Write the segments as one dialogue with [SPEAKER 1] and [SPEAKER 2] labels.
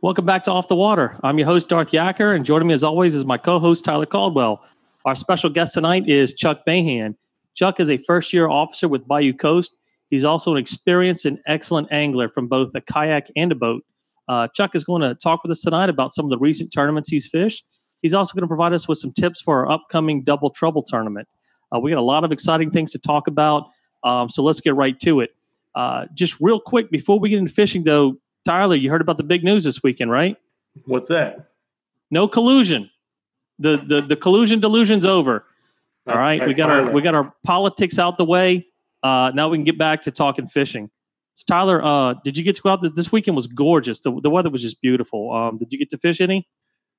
[SPEAKER 1] Welcome back to Off the Water. I'm your host, Darth Yacker, and joining me as always is my co-host, Tyler Caldwell. Our special guest tonight is Chuck Bahan. Chuck is a first-year officer with Bayou Coast. He's also an experienced and excellent angler from both a kayak and a boat. Chuck is going to talk with us tonight about some of the recent tournaments he's fished. He's also going to provide us with some tips for our upcoming Double Trouble tournament. We got a lot of exciting things to talk about, so let's get right to it. Just real quick, before we get into fishing, though, Tyler, you heard about the big news this weekend, right?
[SPEAKER 2] What's that?
[SPEAKER 1] No collusion. The collusion delusion's over. All right, we got our politics out the way. Now we can get back to talking fishing. So Tyler, did you get to go out? This weekend was gorgeous. The weather was just beautiful. Did you get to fish any?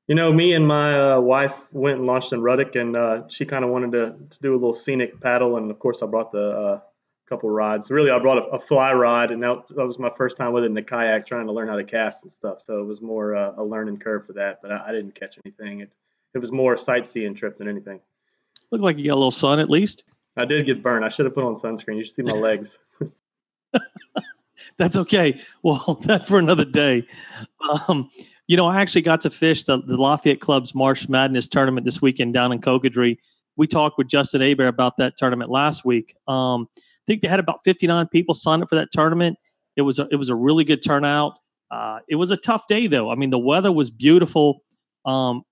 [SPEAKER 2] You know, me and my wife went and launched in Ruddock, and she kind of wanted to do a little scenic paddle, and of course I brought the couple rods. Really, I brought a fly rod, and that was my first time with it in the kayak, trying to learn how to cast and stuff. So it was more a learning curve for that, but I didn't catch anything. It was more a sightseeing trip than anything.
[SPEAKER 1] Looked like you got a little sun at least.
[SPEAKER 2] I did get burned. I should have put on sunscreen. You should see my legs.
[SPEAKER 1] That's okay. Well, that for another day. I actually got to fish the Lafayette Club's Marsh Madness tournament this weekend down in Cocodrie. We talked with Justin Aber about that tournament last week. I think they had about 59 people sign up for that tournament. It was a really good turnout. It was a tough day, though. I mean, the weather was beautiful. The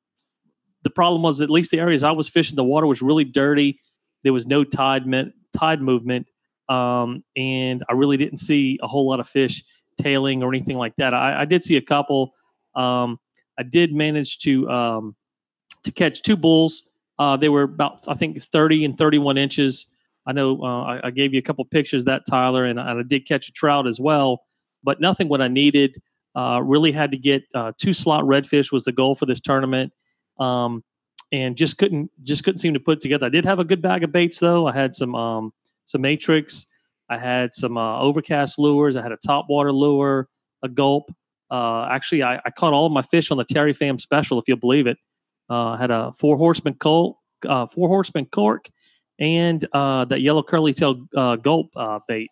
[SPEAKER 1] problem was, at least the areas I was fishing, the water was really dirty. There was no tide movement, and I really didn't see a whole lot of fish tailing or anything like that. I did see a couple. I did manage to catch two bulls. They were about, I think, 30 and 31 inches. I know I gave you a couple pictures of that, Tyler, and I did catch a trout as well, but nothing what I needed. Really had to get 2 slot redfish was the goal for this tournament, and just couldn't seem to put it together. I did have a good bag of baits though. I had some matrix. I had some overcast lures. I had a topwater lure, a gulp. Actually, I caught all of my fish on the Terry Pham special, if you'll believe it. I had a 4 horseman cork, and that yellow curly tail gulp bait.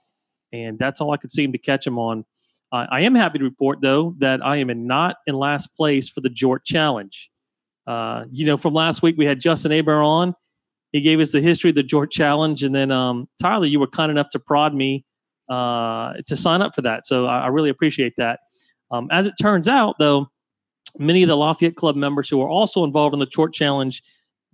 [SPEAKER 1] And that's all I could seem to catch them on. I am happy to report, though, that I am not in last place for the Jort Challenge. From last week, we had Justin Aber on. He gave us the history of the Jort Challenge. And then, Tyler, you were kind enough to prod me to sign up for that. So I really appreciate that. As it turns out, though, many of the Lafayette Club members who are also involved in the Jort Challenge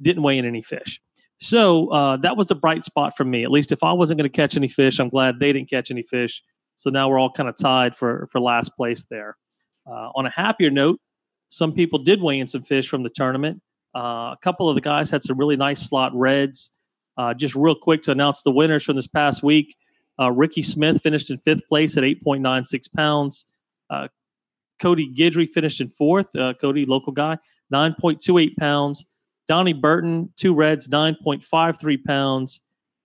[SPEAKER 1] didn't weigh in any fish. So that was a bright spot for me. At least if I wasn't going to catch any fish, I'm glad they didn't catch any fish. So now we're all kind of tied for last place there. On a happier note, some people did weigh in some fish from the tournament. A couple of the guys had some really nice slot reds. Just real quick to announce the winners from this past week. Ricky Smith finished in 5th place at 8.96 pounds. Cody Guidry finished in 4th. Cody, local guy, 9.28 pounds. Donnie Burton, 2 reds, 9.53 pounds.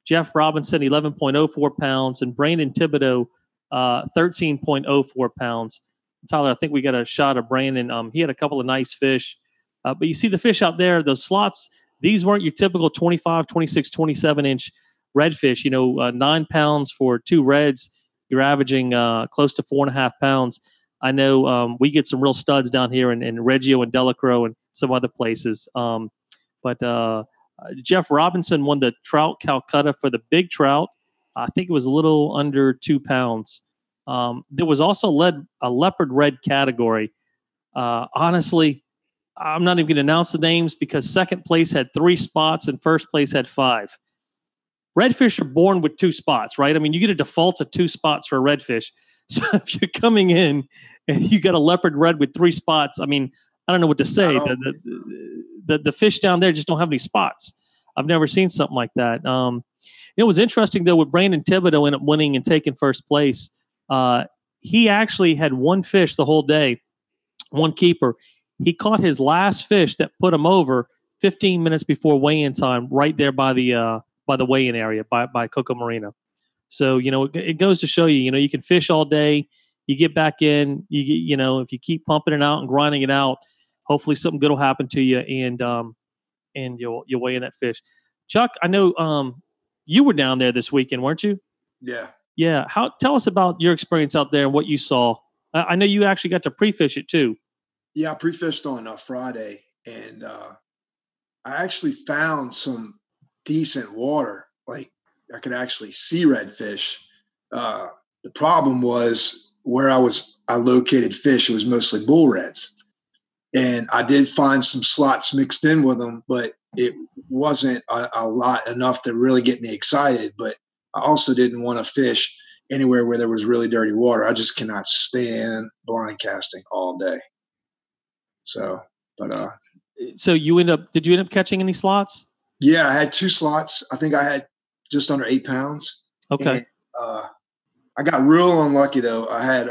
[SPEAKER 1] Jeff Robinson, 11.04 pounds. And Brandon Thibodeau, 13.04 pounds. Tyler, I think we got a shot of Brandon. He had a couple of nice fish. But you see the fish out there, those slots, these weren't your typical 25, 26, 27-inch redfish. 9 pounds for 2 reds. You're averaging close to 4.5 pounds. I know we get some real studs down here in Reggio and Delacroix and some other places. But Jeff Robinson won the Trout Calcutta for the big trout. I think it was a little under 2 pounds. There was also a leopard red category. Honestly, I'm not even going to announce the names because second place had 3 spots and first place had 5. Redfish are born with 2 spots, right? I mean, you get a default of 2 spots for a redfish. So if you're coming in and you got a leopard red with 3 spots, I mean, I don't know what to say. The fish down there just don't have any spots. I've never seen something like that. It was interesting, though, with Brandon Thibodeau ended up winning and taking first place. He actually had 1 fish the whole day, 1 keeper. He caught his last fish that put him over 15 minutes before weigh-in time right there by the weigh-in area by Coco Marina. So, it goes to show you, you can fish all day. You get back in, if you keep pumping it out and grinding it out, hopefully something good will happen to you and you'll weigh in that fish. Chuck, I know you were down there this weekend, weren't you?
[SPEAKER 3] Yeah.
[SPEAKER 1] Yeah. Tell us about your experience out there and what you saw. I know you actually got to pre-fish it too.
[SPEAKER 3] Yeah, I pre-fished on Friday, and I actually found some decent water. Like I could actually see redfish. The problem was where I located fish. It was mostly bull reds, and I did find some slots mixed in with them, but it wasn't a lot enough to really get me excited. But I also didn't want to fish anywhere where there was really dirty water. I just cannot stand blind casting all day. So, but
[SPEAKER 1] So did you end up catching any slots?
[SPEAKER 3] yeah, I had 2 slots. I think I had just under 8 pounds.
[SPEAKER 1] Okay.
[SPEAKER 3] And, I got real unlucky though. I had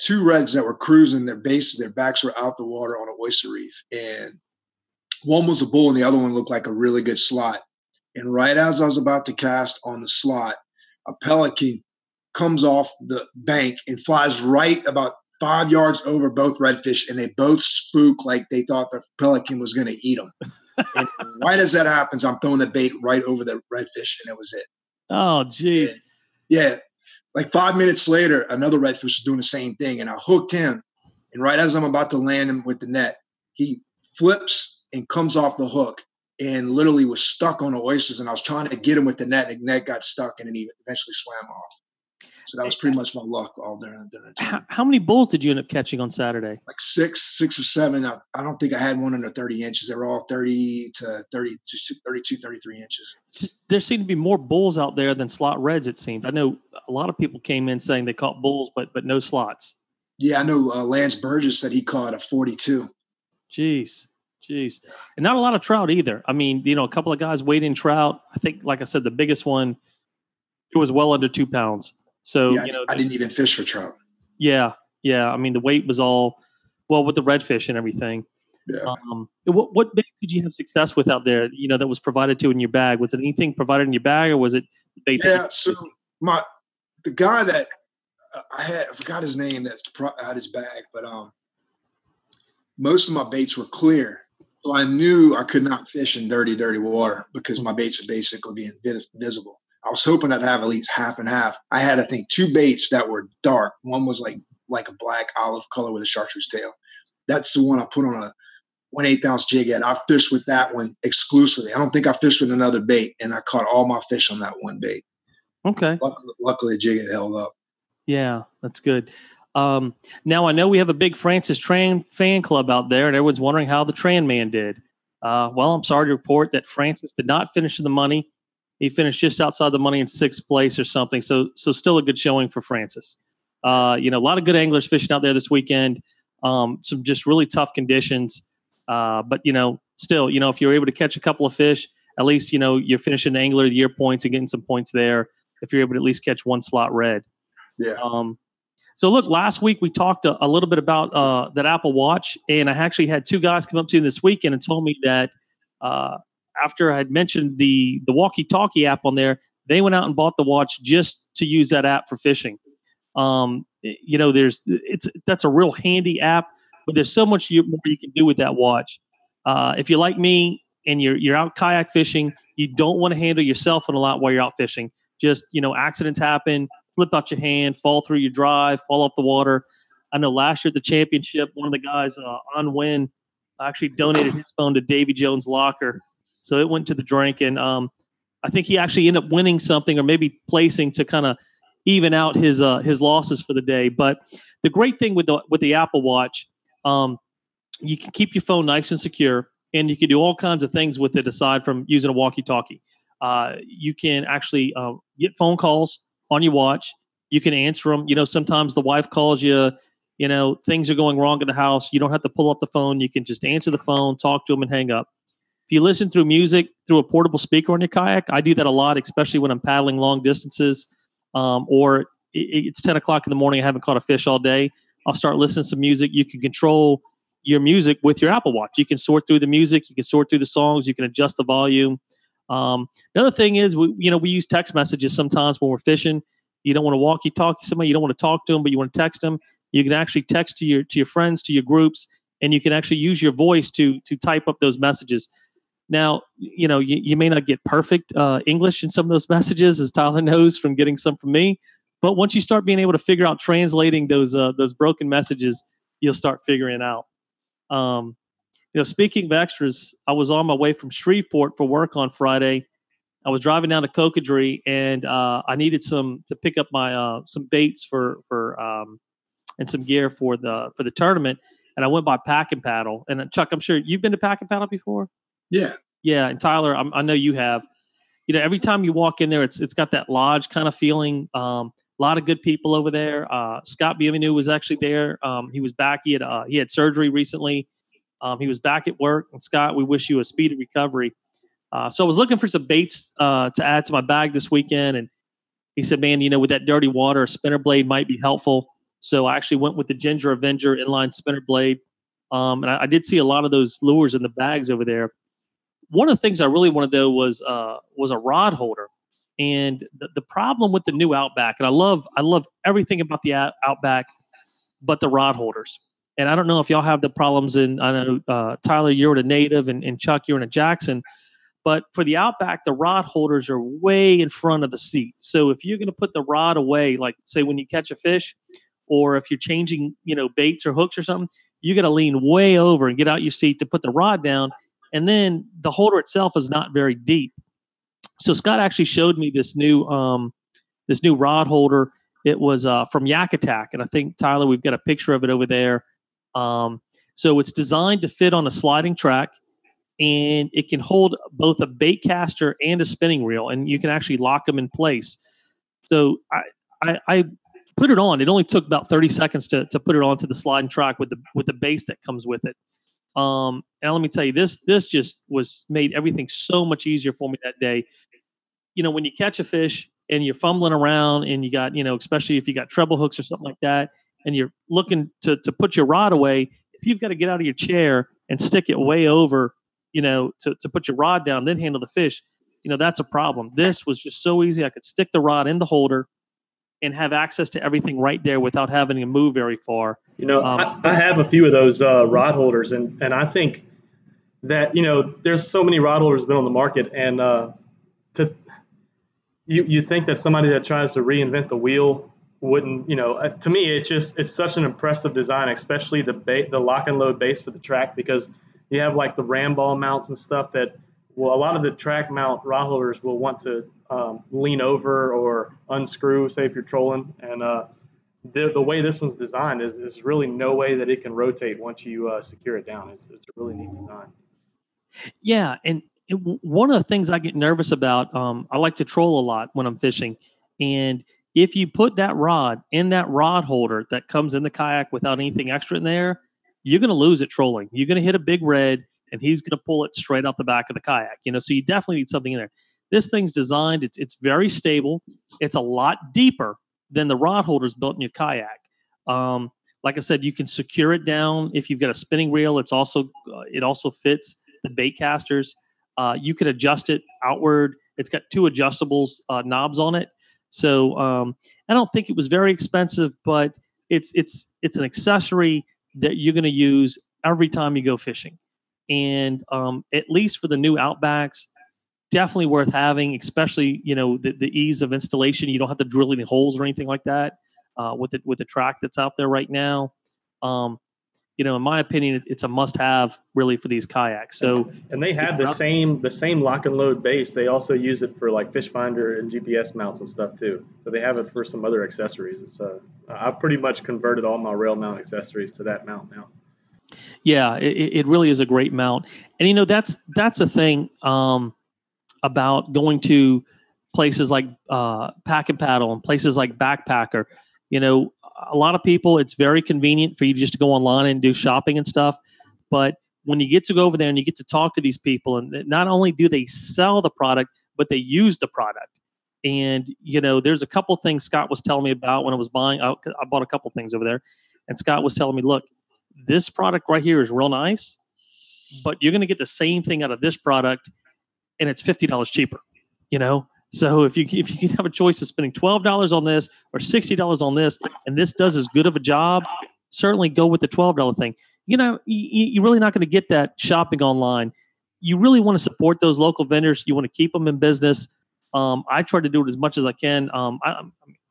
[SPEAKER 3] 2 reds that were cruising. Their backs were out the water on an oyster reef, and one was a bull, and the other one looked like a really good slot. And right as I was about to cast on the slot, a pelican comes off the bank and flies right about 5 yards over both redfish, and they both spook like they thought the pelican was going to eat them. And right as that happens, I'm throwing the bait right over the redfish, and it was it.
[SPEAKER 1] Oh, geez.
[SPEAKER 3] And yeah. Like 5 minutes later, another redfish was doing the same thing, and I hooked him. And right as I'm about to land him with the net, he flips and comes off the hook and literally was stuck on the oysters. And I was trying to get him with the net, and the net got stuck, and then he eventually swam off. So that was pretty much my luck all during the time.
[SPEAKER 1] How many bulls did you end up catching on Saturday?
[SPEAKER 3] Like six or seven. I don't think I had one under 30 inches. They were all 30 to 32, 33 inches.
[SPEAKER 1] There seemed to be more bulls out there than slot reds, it seemed. I know a lot of people came in saying they caught bulls, but no slots.
[SPEAKER 3] Yeah, I know Lance Burgess said he caught a 42.
[SPEAKER 1] Jeez. And not a lot of trout either. I mean, a couple of guys weighed in trout. I think, like I said, the biggest one, it was well under 2 pounds. So,
[SPEAKER 3] yeah, I didn't even fish for trout.
[SPEAKER 1] Yeah. I mean, the weight was all, well, with the redfish and everything.
[SPEAKER 3] Yeah.
[SPEAKER 1] What bait did you have success with out there, that was provided to in your bag? Was it anything provided in your bag, or was it bait?
[SPEAKER 3] Yeah, so the guy that I forgot his name that had his bag, but most of my baits were clear. So I knew I could not fish in dirty water because my baits would basically be invisible. I was hoping I'd have at least half and half. I had, I think, 2 baits that were dark. One was like a black olive color with a chartreuse tail. That's the one I put on a 1/8 ounce jig head. I fished with that one exclusively. I don't think I fished with another bait, and I caught all my fish on that one bait.
[SPEAKER 1] Okay.
[SPEAKER 3] Luckily the jig head held up.
[SPEAKER 1] Yeah, that's good. Now I know we have a big Francis Tran fan club out there, and everyone's wondering how the Tran man did. Well, I'm sorry to report that Francis did not finish in the money. He finished just outside the money in 6th place or something. So still a good showing for Francis. A lot of good anglers fishing out there this weekend. Some just really tough conditions. But still, if you're able to catch a couple of fish, at least, you're finishing the Angler of the Year points and getting some points there if you're able to at least catch 1 slot red.
[SPEAKER 3] Yeah.
[SPEAKER 1] So look, last week we talked a little bit about that Apple Watch, and I actually had 2 guys come up to me this weekend and told me that after I had mentioned the walkie-talkie app on there, they went out and bought the watch just to use that app for fishing. That's a real handy app, but there's so much more you can do with that watch. If you're like me and you're out kayak fishing, you don't want to handle your cell phone a lot while you're out fishing. Just, accidents happen, flip out your hand, fall through your drive, fall off the water. I know last year at the championship, one of the guys on Win actually donated his phone to Davy Jones' locker. So it went to the drink, and I think he actually ended up winning something or maybe placing to kind of even out his losses for the day. But the great thing with the Apple Watch, you can keep your phone nice and secure, and you can do all kinds of things with it aside from using a walkie-talkie. You can actually get phone calls on your watch. You can answer them. Sometimes the wife calls you, things are going wrong in the house. You don't have to pull up the phone. You can just answer the phone, talk to them, and hang up. If you listen through music through a portable speaker on your kayak, I do that a lot, especially when I'm paddling long distances, or it's 10 o'clock in the morning. I haven't caught a fish all day. I'll start listening to some music. You can control your music with your Apple Watch. You can sort through the music. You can sort through the songs. You can adjust the volume. Another thing is, we use text messages sometimes when we're fishing. You don't want to walkie-talkie somebody. You don't want to talk to them, but you want to text them. You can actually text to your friends, to your groups, and you can actually use your voice to type up those messages. Now, you may not get perfect English in some of those messages, as Tyler knows from getting some from me. But once you start being able to figure out translating those broken messages, you'll start figuring it out. Speaking of extras, I was on my way from Shreveport for work on Friday. I was driving down to Cocodrie, and I needed to pick up my some baits for and some gear for the tournament. And I went by Pack and Paddle. And Chuck, I'm sure you've been to Pack and Paddle before.
[SPEAKER 3] Yeah.
[SPEAKER 1] Yeah, and Tyler, I know you have. Every time you walk in there, it's got that lodge kind of feeling. A lot of good people over there. Scott Bienvenu was actually there. He was back. He had surgery recently. He was back at work. And Scott, we wish you a speedy recovery. So I was looking for some baits to add to my bag this weekend, and he said, "Man, with that dirty water, a spinner blade might be helpful." So I actually went with the Ginger Avenger inline spinner blade, and I did see a lot of those lures in the bags over there. One of the things I really wanted though was a rod holder, and the problem with the new Outback, and I love everything about the Outback, but the rod holders. And I don't know if y'all have the problems I know Tyler, you're a native, and Chuck, you're in a Jackson. But for the Outback, the rod holders are way in front of the seat. So if you're going to put the rod away, like say when you catch a fish, or if you're changing, baits or hooks or something, you got to lean way over and get out your seat to put the rod down. And then the holder itself is not very deep. So Scott actually showed me this new rod holder. It was from Yak Attack, and I think Tyler, we've got a picture of it over there. So it's designed to fit on a sliding track, and it can hold both a bait caster and a spinning reel, and you can actually lock them in place. So I put it on. It only took about 30 seconds to put it onto the sliding track with the base that comes with it. And let me tell you, this just made everything so much easier for me that day. When you catch a fish and you're fumbling around, and you got, especially if you got treble hooks or something like that, and you're looking to put your rod away, if you've got to get out of your chair and stick it way over, to put your rod down, then handle the fish, that's a problem. This was just so easy. I could stick the rod in the holder and have access to everything right there without having to move very far.
[SPEAKER 2] I have a few of those rod holders, and I think that, there's so many rod holders been on the market, and you think that somebody that tries to reinvent the wheel wouldn't, to me, it's such an impressive design, especially the lock and load base for the track, because you have like the ram ball mounts and stuff that, well, a lot of the track mount rod holders will want to lean over or unscrew, say if you're trolling, and the way this one's designed is really no way that it can rotate once you secure it down. It's a really neat design.
[SPEAKER 1] Yeah, and one of the things I get nervous about, I like to troll a lot when I'm fishing, and if you put that rod in that rod holder that comes in the kayak without anything extra in there, you're going to lose it trolling. You're going to hit a big red, and he's going to pull it straight out the back of the kayak. So you definitely need something in there. This thing's designed, it's very stable. It's a lot deeper than the rod holders built in your kayak. Like I said, you can secure it down if you've got a spinning reel. It also fits the bait casters. You can adjust it outward. It's got two adjustables knobs on it. So I don't think it was very expensive, but it's an accessory that you're going to use every time you go fishing. And at least for the new Outbacks, definitely worth having, especially, the ease of installation. You don't have to drill any holes or anything like that with the track that's out there right now. In my opinion, it's a must-have really for these kayaks. So, and
[SPEAKER 2] they have the same lock and load base. They also use it for like fish finder and GPS mounts and stuff too. So they have it for some other accessories. It's I've pretty much converted all my rail mount accessories to that mount now.
[SPEAKER 1] Yeah, it really is a great mount. And that's a thing about going to places like Pack and Paddle and places like Backpacker. A lot of people, it's very convenient for you just to go online and do shopping and stuff. But when you get to go over there and you get to talk to these people, and not only do they sell the product, but they use the product. And, there's a couple things Scott was telling me about when I was buying. I bought a couple things over there. And Scott was telling me, look, this product right here is real nice, but you're going to get the same thing out of this product, and it's $50 cheaper, So if you can have a choice of spending $12 on this or $60 on this, and this does as good of a job, certainly go with the $12 thing. You're really not going to get that shopping online. You really want to support those local vendors. You want to keep them in business. I try to do it as much as I can. I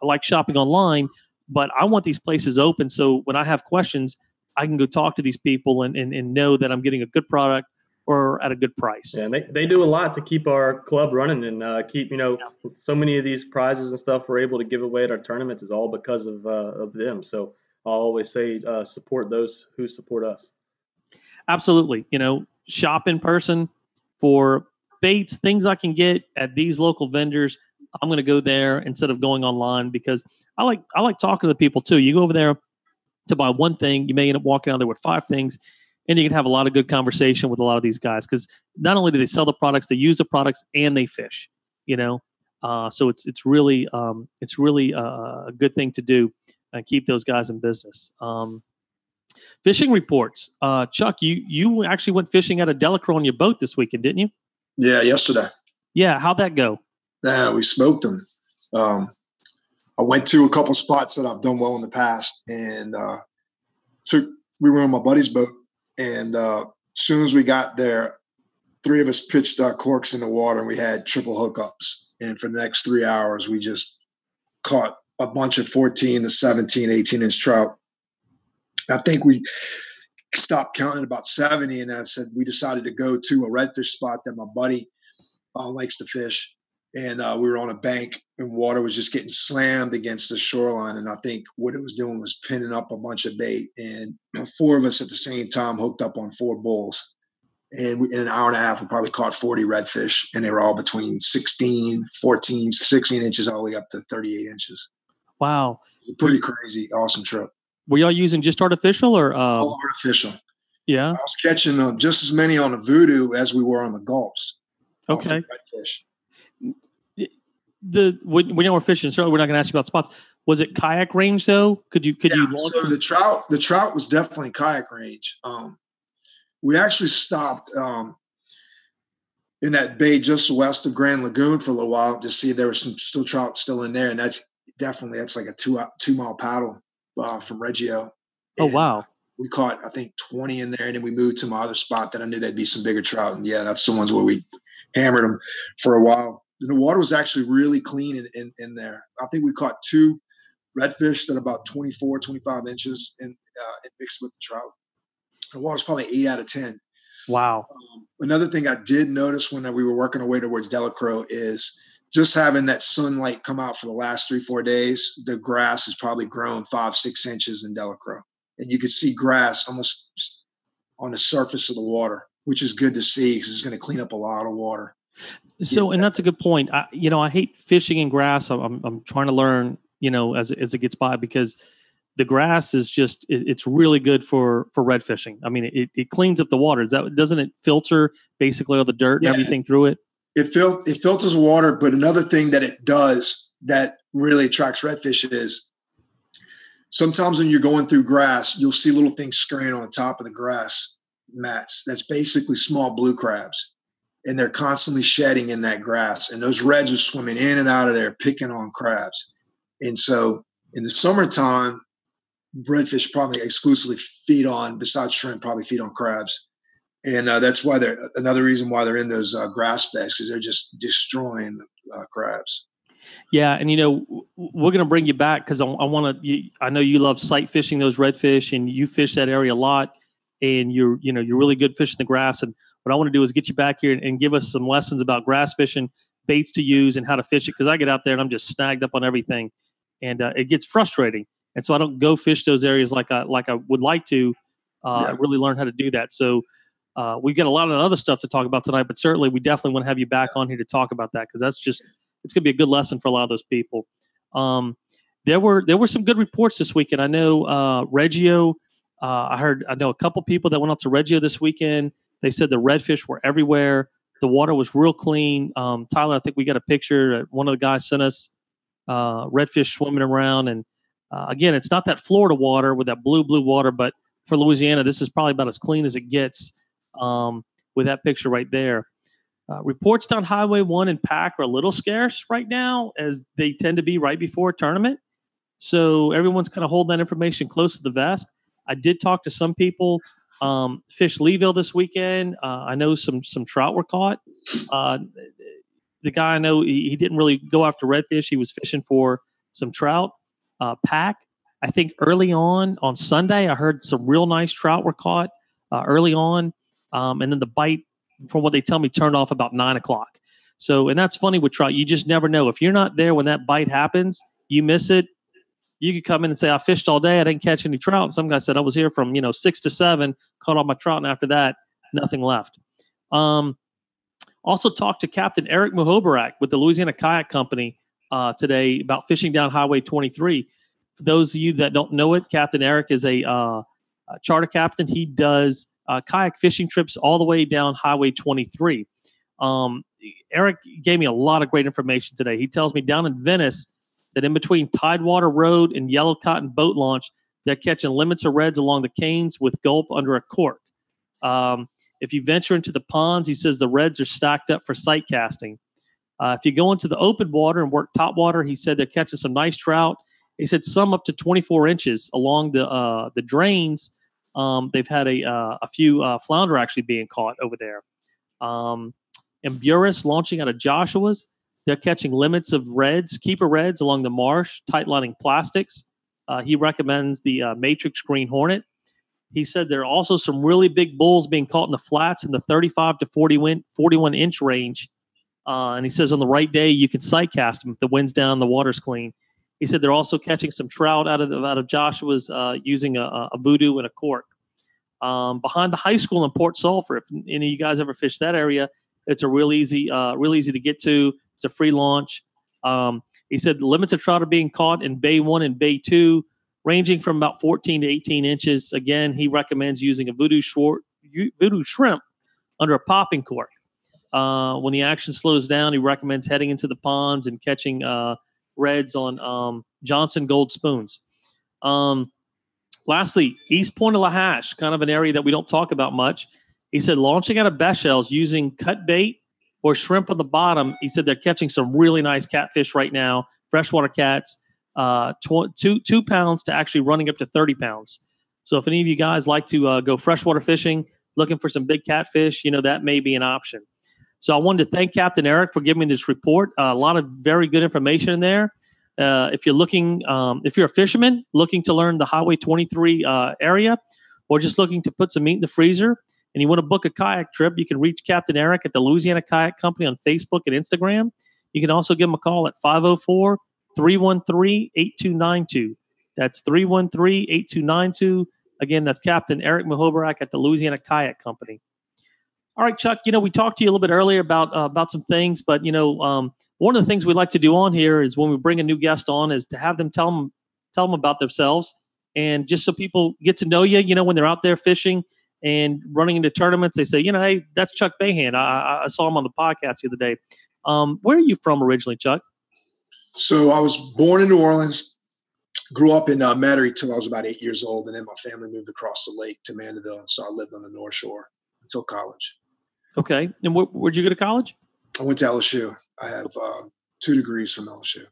[SPEAKER 1] like shopping online, but I want these places open. So when I have questions, I can go talk to these people and know that I'm getting a good product or at a good price.
[SPEAKER 2] Yeah, and they do a lot to keep our club running and keep, with so many of these prizes and stuff we're able to give away at our tournaments is all because of them. So I'll always say support those who support us.
[SPEAKER 1] Absolutely. Shop in person for baits, things I can get at these local vendors. I'm going to go there instead of going online because I like talking to the people too. You go over there to buy one thing, you may end up walking out there with 5 things, and you can have a lot of good conversation with a lot of these guys because not only do they sell the products, they use the products and they fish. So it's really a good thing to do and keep those guys in business. Fishing reports, Chuck. You actually went fishing at a Delacroix on your boat this weekend, didn't you?
[SPEAKER 3] Yeah, yesterday.
[SPEAKER 1] Yeah, how'd that go?
[SPEAKER 3] Yeah, we smoked them. I went to a couple spots that I've done well in the past, and we were on my buddy's boat. And as soon as we got there, 3 of us pitched our corks in the water, and we had triple hookups. And for the next 3 hours, we just caught a bunch of 14 to 17, 18-inch trout. I think we stopped counting about 70, and I said we decided to go to a redfish spot that my buddy likes to fish. And we were on a bank, and water was just getting slammed against the shoreline. And I think what it was doing was pinning up a bunch of bait. And 4 of us at the same time hooked up on 4 bulls. And in an hour and a half, we probably caught 40 redfish. And they were all between 16, 14, 16 inches all the way up to 38 inches.
[SPEAKER 1] Wow.
[SPEAKER 3] Pretty crazy. Awesome trip.
[SPEAKER 1] Were y'all using just artificial or?
[SPEAKER 3] All artificial.
[SPEAKER 1] Yeah. I
[SPEAKER 3] was catching just as many on the Voodoo as we were on the Gulps.
[SPEAKER 1] Okay.
[SPEAKER 3] Redfish.
[SPEAKER 1] When you were fishing, certainly we're not going to ask you about spots. Was it kayak range though? Could you?
[SPEAKER 3] So the trout was definitely kayak range. We actually stopped in that bay just west of Grand Lagoon for a little while to see if there was some trout still in there, and that's like a 2-mile paddle from Reggio.
[SPEAKER 1] Oh wow!
[SPEAKER 3] We caught I think 20 in there, and then we moved to my other spot that I knew there'd be some bigger trout, and yeah, that's the ones where we hammered them for a while. And the water was actually really clean in there. I think we caught 2 redfish that are about 24, 25 inches and mixed with the trout. The water's probably 8 out of 10.
[SPEAKER 1] Wow.
[SPEAKER 3] Another thing I did notice when we were working our way towards Delacroix is just having that sunlight come out for the last 3-4 days, the grass has probably grown 5-6 inches in Delacroix. And you could see grass almost on the surface of the water, which is good to see because it's going to clean up a lot of water.
[SPEAKER 1] So, and that's a good point. I hate fishing in grass. I'm trying to learn, as it gets by, because the grass is just, it's really good for red fishing. I mean, it cleans up the water. Doesn't it filter basically all the dirt and everything through it?
[SPEAKER 3] It filters water. But another thing that it does that really attracts redfish is sometimes when you're going through grass, you'll see little things scurrying on the top of the grass mats. That's basically small blue crabs. And they're constantly shedding in that grass. And those reds are swimming in and out of there, picking on crabs. And so in the summertime, redfish probably exclusively feed on, besides shrimp, probably feed on crabs. And that's why another reason why they're in those grass beds, because they're just destroying the crabs.
[SPEAKER 1] Yeah. And, we're going to bring you back because I know you love sight fishing those redfish and you fish that area a lot. And you're really good fishing the grass. And what I want to do is get you back here and give us some lessons about grass fishing, baits to use, and how to fish it. Because I get out there and I'm just snagged up on everything, and it gets frustrating. And so I don't go fish those areas like I would like to. Really learn how to do that. So we've got a lot of other stuff to talk about tonight, but certainly we definitely want to have you back on here to talk about that because it's going to be a good lesson for a lot of those people. There were some good reports this weekend. I know Reggio. I know a couple people that went out to Reggio this weekend. They said the redfish were everywhere. The water was real clean. Tyler, I think we got a picture. One of the guys sent us redfish swimming around. And again, it's not that Florida water with that blue water, but for Louisiana, this is probably about as clean as it gets with that picture right there. Reports down Highway 1 and PAC are a little scarce right now, as they tend to be right before a tournament. So everyone's kind of holding that information close to the vest. I did talk to some people. Fish Leeville this weekend. I know some trout were caught. The guy I know, he didn't really go after redfish. He was fishing for some trout. PAC I think early on Sunday, I heard some real nice trout were caught early on. And then the bite, from what they tell me, turned off about 9 o'clock. So, and that's funny with trout. You just never know. If you're not there when that bite happens, you miss it. You could come in and say, I fished all day. I didn't catch any trout. And some guy said, I was here from, 6 to 7, caught all my trout. And after that, nothing left. Also talked to Captain Eric Muhobarak with the Louisiana Kayak Company today about fishing down Highway 23. For those of you that don't know it, Captain Eric is a charter captain. He does kayak fishing trips all the way down Highway 23. Eric gave me a lot of great information today. He tells me down in Venice that in between Tidewater Road and Yellow Cotton Boat Launch, they're catching limits of reds along the canes with gulp under a cork. If you venture into the ponds, he says the reds are stacked up for sight casting. If you go into the open water and work top water, he said they're catching some nice trout. He said some up to 24 inches along the drains. They've had a few flounder actually being caught over there. And Burris launching out of Joshua's, they're catching limits of reds, keeper reds along the marsh, tight lining plastics. He recommends the Matrix Green Hornet. He said there are also some really big bulls being caught in the flats in the 35 to 41 inch range. And he says on the right day, you can sight cast them if the wind's down, the water's clean. He said they're also catching some trout out of Joshua's using a voodoo and a cork. Behind the high school in Port Sulphur, if any of you guys ever fish that area, it's a real easy to get to. It's a free launch. He said the limits of trout are being caught in Bay 1 and Bay 2, ranging from about 14 to 18 inches. Again, he recommends using a voodoo shrimp under a popping cork. When the action slows down, he recommends heading into the ponds and catching reds on Johnson Gold Spoons. Lastly, East Point of Lahash, kind of an area that we don't talk about much. He said launching out of best shells using cut bait or shrimp on the bottom. He said they're catching some really nice catfish right now, freshwater cats, 2 pounds to actually running up to 30 pounds. So if any of you guys like to go freshwater fishing, looking for some big catfish, that may be an option. So I wanted to thank Captain Eric for giving me this report. A lot of very good information in there. If you're a fisherman looking to learn the Highway 23 area, or just looking to put some meat in the freezer, and you want to book a kayak trip, you can reach Captain Eric at the Louisiana Kayak Company on Facebook and Instagram. You can also give him a call at 504-313-8292. That's 313-8292. Again, that's Captain Eric Muhobarak at the Louisiana Kayak Company. All right, Chuck, we talked to you a little bit earlier about some things, but, one of the things we like to do on here is when we bring a new guest on is to have them tell them about themselves, and just so people get to know you, when they're out there fishing and running into tournaments, they say, hey, that's Chuck Bahan. I saw him on the podcast the other day. Where are you from originally, Chuck?
[SPEAKER 3] So I was born in New Orleans, grew up in Metairie till I was about 8 years old, and then my family moved across the lake to Mandeville, and so I lived on the North Shore until college.
[SPEAKER 1] Okay. And where'd you go to college?
[SPEAKER 3] I went to LSU. I have 2 degrees from LSU.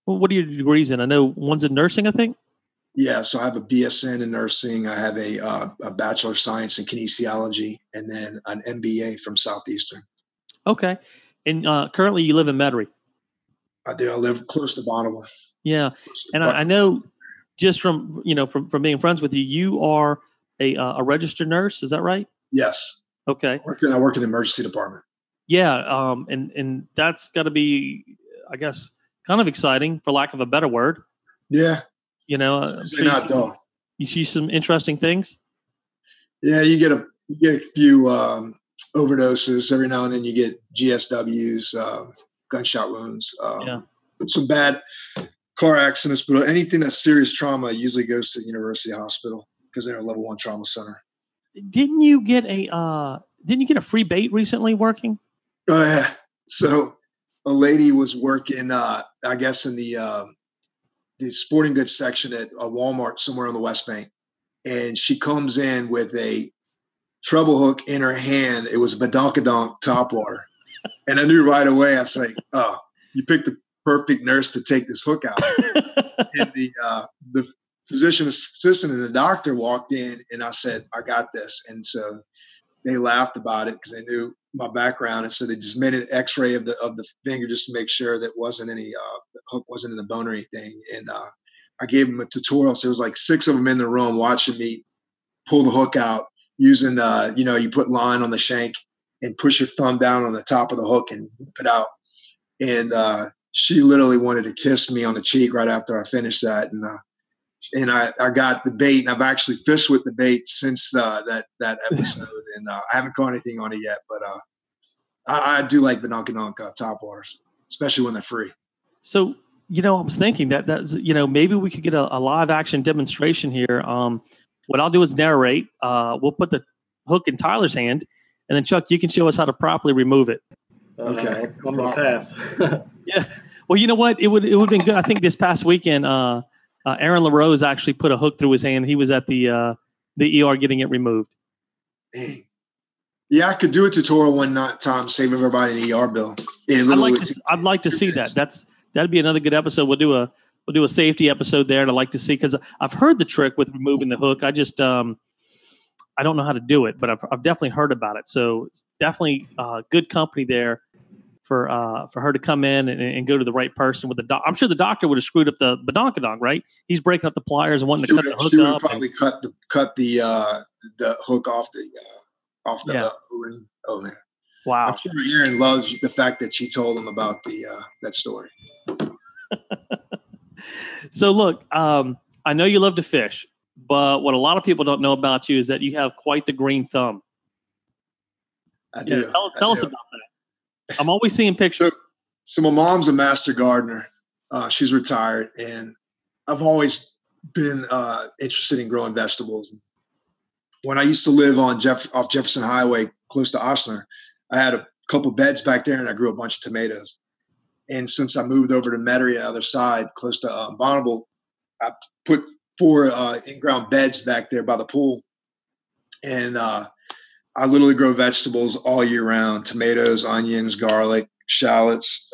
[SPEAKER 1] Well, what are your degrees in? I know one's in nursing, I think. Yeah,
[SPEAKER 3] so I have a BSN in nursing. I have a Bachelor of Science in Kinesiology, and then an MBA from Southeastern.
[SPEAKER 1] Okay. And currently you live in Metairie.
[SPEAKER 3] I do. I live close to Bonneville.
[SPEAKER 1] Yeah. And I know just from being friends with you, you are a registered nurse. Is that right?
[SPEAKER 3] Yes.
[SPEAKER 1] Okay.
[SPEAKER 3] I work in the emergency department.
[SPEAKER 1] Yeah. And that's got to be, I guess, kind of exciting, for lack of a better word.
[SPEAKER 3] Yeah.
[SPEAKER 1] Not dull. You see some interesting things.
[SPEAKER 3] Yeah, you get a few overdoses every now and then. You get GSWs, gunshot wounds, some bad car accidents, but anything that's serious trauma usually goes to the University Hospital because they're a level 1 trauma center. Didn't you get a free bait recently working? Oh yeah. So a lady was working, I guess in the sporting goods section at a Walmart somewhere on the West Bank. And she comes in with a treble hook in her hand. It was a badonkadonk topwater. And I knew right away, I was like, oh, you picked the perfect nurse to take this hook out. And the physician assistant and the doctor walked in, and I said, I got this. And so they laughed about it because they knew my background. And so they just made an x-ray of the finger just to make sure that wasn't any, the hook wasn't in the bone or anything. And I gave them a tutorial. So it was like 6 of them in the room watching me pull the hook out using, you put line on the shank and push your thumb down on the top of the hook and whip it out. And she literally wanted to kiss me on the cheek right after I finished that. And I got the bait, and I've actually fished with the bait since that episode. And I haven't caught anything on it yet, but I do like Benonkanonk top waters, especially when they're free.
[SPEAKER 1] So, I was thinking that's, maybe we could get a live action demonstration here. What I'll do is narrate. We'll put the hook in Tyler's hand, and then Chuck, you can show us how to properly remove it.
[SPEAKER 3] Okay.
[SPEAKER 2] I'm going to pass.
[SPEAKER 1] Yeah. Well, you know what? It would have been good. I think this past weekend, Aaron LaRose actually put a hook through his hand. He was at the ER getting it removed.
[SPEAKER 3] Dang. Yeah, I could do a tutorial one time, save everybody an ER bill.
[SPEAKER 1] I'd like to see that. That'd be another good episode. We'll do a safety episode there, and I'd like to see, because I've heard the trick with removing the hook. I just I don't know how to do it, but I've definitely heard about it. So it's definitely good company there for her to come in and go to the right person with the doc. I'm sure the doctor would have screwed up the badonkadonk, right? He's breaking up the pliers and wanting to cut the hook up.
[SPEAKER 3] She would probably cut the hook off the O-ring. Oh man!
[SPEAKER 1] Wow.
[SPEAKER 3] I'm sure Aaron loves the fact that she told him about that story.
[SPEAKER 1] So look, I know you love to fish, but what a lot of people don't know about you is that you have quite the green thumb.
[SPEAKER 3] I do.
[SPEAKER 1] Tell us about that. I'm always seeing pictures.
[SPEAKER 3] So my mom's a master gardener. She's retired, and I've always been interested in growing vegetables. When I used to live off Jefferson Highway, close to Ochsner, I had a couple beds back there, and I grew a bunch of tomatoes. And since I moved over to Metairie, the other side, close to Bonneville, I put 4 in-ground beds back there by the pool. And I literally grow vegetables all year round: tomatoes, onions, garlic, shallots,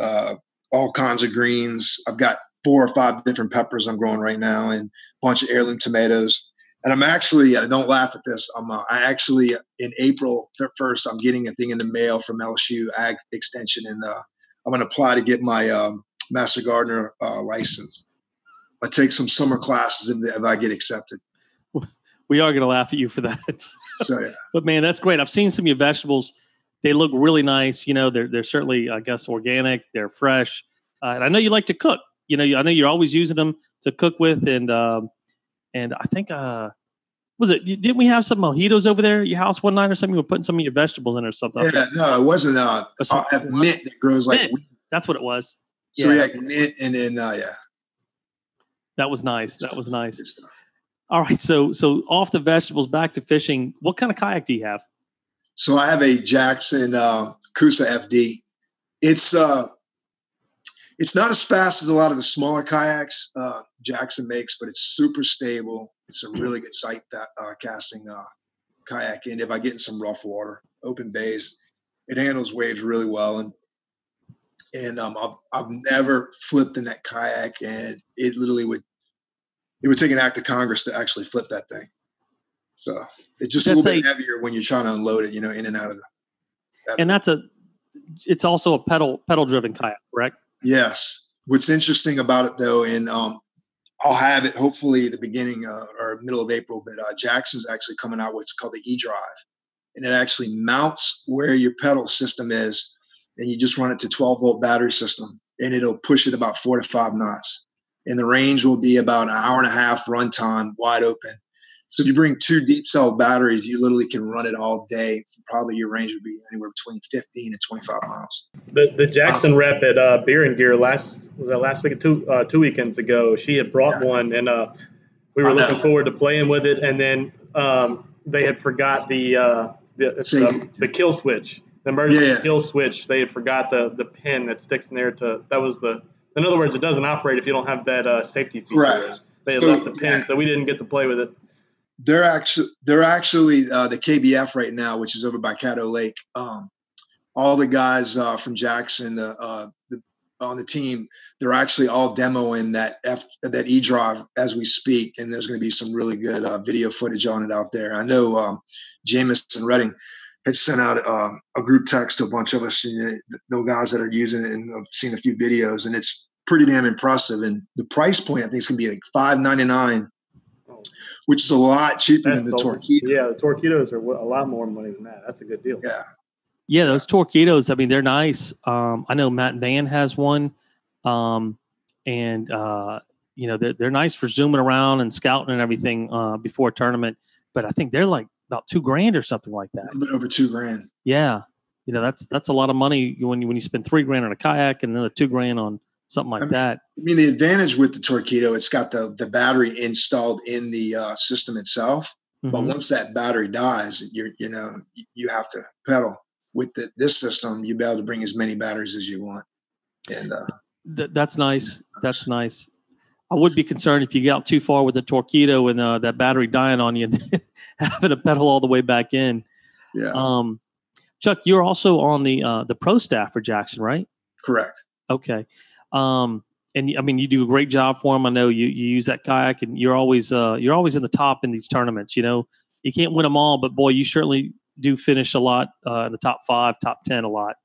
[SPEAKER 3] all kinds of greens. I've got 4 or 5 different peppers I'm growing right now, and a bunch of heirloom tomatoes. And I'm actually, don't laugh at this, I actually, in April 1st, I'm getting a thing in the mail from LSU Ag Extension, and I'm going to apply to get my Master Gardener license. I take some summer classes if I get accepted.
[SPEAKER 1] We are going to laugh at you for that.
[SPEAKER 3] So, yeah.
[SPEAKER 1] But man, that's great. I've seen some of your vegetables. They look really nice. They're certainly, I guess, organic. They're fresh. And I know you like to cook. I know you're always using them to cook with. And I think, didn't we have some mojitos over there at your house one night or something? You were putting some of your vegetables in or something.
[SPEAKER 3] Yeah, no, it wasn't. I have mint that grows like
[SPEAKER 1] mint. That's what it was.
[SPEAKER 3] So yeah, mint, and then
[SPEAKER 1] That was nice. That was nice. All right, so off the vegetables, back to fishing. What kind of kayak do you have?
[SPEAKER 3] So I have a Jackson Coosa FD. It's not as fast as a lot of the smaller kayaks Jackson makes, but it's super stable. It's a really good sight casting kayak. And if I get in some rough water, open bays, it handles waves really well. And I've never flipped in that kayak, and it literally would take an act of Congress to actually flip that thing. So it's just a little bit heavier when you're trying to unload it, in and out of the.
[SPEAKER 1] And it's also a pedal driven kayak, correct?
[SPEAKER 3] Yes. What's interesting about it though, and I'll have it hopefully the beginning or middle of April, but Jackson's actually coming out with what's called the eDrive, and it actually mounts where your pedal system is, and you just run it to 12-volt battery system, and it'll push it about 4 to 5 knots. And the range will be about an hour and a half runtime, wide open. So if you bring 2 deep cell batteries, you literally can run it all day. Probably your range would be anywhere between 15 and 25 miles.
[SPEAKER 2] The Jackson rep at Beer and Gear last week, 2 weekends ago, she had brought one, and we were looking forward to playing with it. And then they had forgot the kill switch, the emergency kill switch. They had forgot the pin that sticks in there in other words, it doesn't operate if you don't have that safety feature.
[SPEAKER 3] Right.
[SPEAKER 2] They had left the pin, so we didn't get to play with it.
[SPEAKER 3] They're actually the KBF right now, which is over by Caddo Lake. All the guys from Jackson on the team, they're actually all demoing that eDrive as we speak, and there's going to be some really good video footage on it out there. I know Jameis and Redding had sent out a group text to a bunch of us, know guys that are using it, and I've seen a few videos, and it's pretty damn impressive. And the price point, I think, is going to be like $5.99, which is a lot cheaper than the Torquedo.
[SPEAKER 2] Yeah, the Torquedos are a lot more money than that. That's a good deal.
[SPEAKER 1] Yeah, those Torquedos, I mean, they're nice. I know Matt Van has one. You know, they're nice for zooming around and scouting and everything before a tournament. But I think they're like about $2,000 or something like that.
[SPEAKER 3] A little bit over $2,000.
[SPEAKER 1] Yeah. You know, that's a lot of money when you spend $3,000 on a kayak and another $2,000 on something like that.
[SPEAKER 3] I mean, the advantage with the Torquedo, it's got the battery installed in the system itself. Mm-hmm. But once that battery dies, you have to pedal. With this system, you'll be able to bring as many batteries as you want. And
[SPEAKER 1] that's nice. That's nice. I would be concerned if you get out too far with the Torquedo and that battery dying on you and having to pedal all the way back in.
[SPEAKER 3] Yeah.
[SPEAKER 1] Chuck, you're also on the pro staff for Jackson, right?
[SPEAKER 3] Correct.
[SPEAKER 1] Okay. And I mean, you do a great job for them. I know you use that kayak, and you're always in the top in these tournaments. You know, you can't win them all, but boy, you certainly do finish a lot in the top 5, top 10 a lot.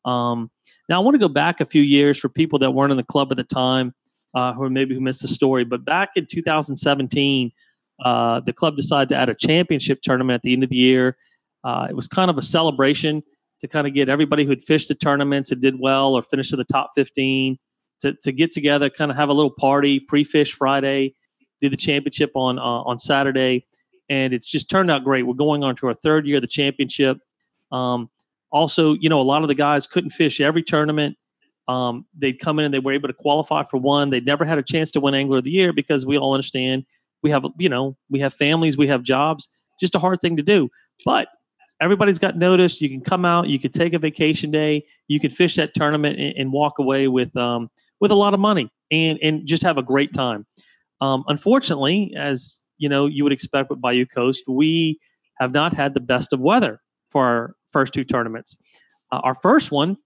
[SPEAKER 1] Now I want to go back a few years for people that weren't in the club at the time, who missed the story. But back in 2017, the club decided to add a championship tournament at the end of the year. It was kind of a celebration to kind of get everybody who had fished the tournaments and did well or finished in the top 15 to get together, kind of have a little party, pre-fish Friday, do the championship on Saturday. And it's just turned out great. We're going on to our 3rd year of the championship. Also, you know, a lot of the guys couldn't fish every tournament. They'd come in and they were able to qualify for one. They'd never had a chance to win Angler of the Year because we all understand we have families, we have jobs, just a hard thing to do. But everybody's got noticed. You can come out, you could take a vacation day, you could fish that tournament and walk away with a lot of money and just have a great time. Unfortunately, as you know, you would expect with Bayou Coast, we have not had the best of weather for our first 2 tournaments. Our first one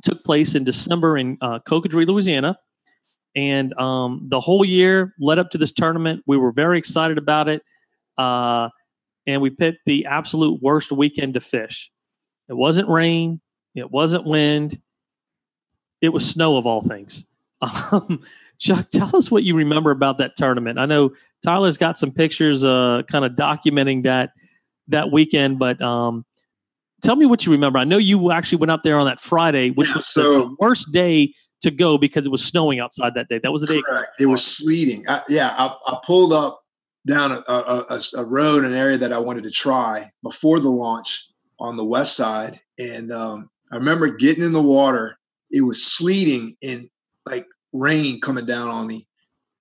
[SPEAKER 1] took place in December in Cocodrie, Louisiana. And the whole year led up to this tournament. We were very excited about it. And we picked the absolute worst weekend to fish. It wasn't rain. It wasn't wind. It was snow of all things. Chuck, tell us what you remember about that tournament. I know Tyler's got some pictures kind of documenting that weekend, but tell me what you remember. I know you actually went out there on that Friday, which was the worst day to go because it was snowing outside that day. That was the day.
[SPEAKER 3] Correct. It was sleeting. I pulled up down a road, an area that I wanted to try before the launch on the west side. And I remember getting in the water. It was sleeting and like rain coming down on me.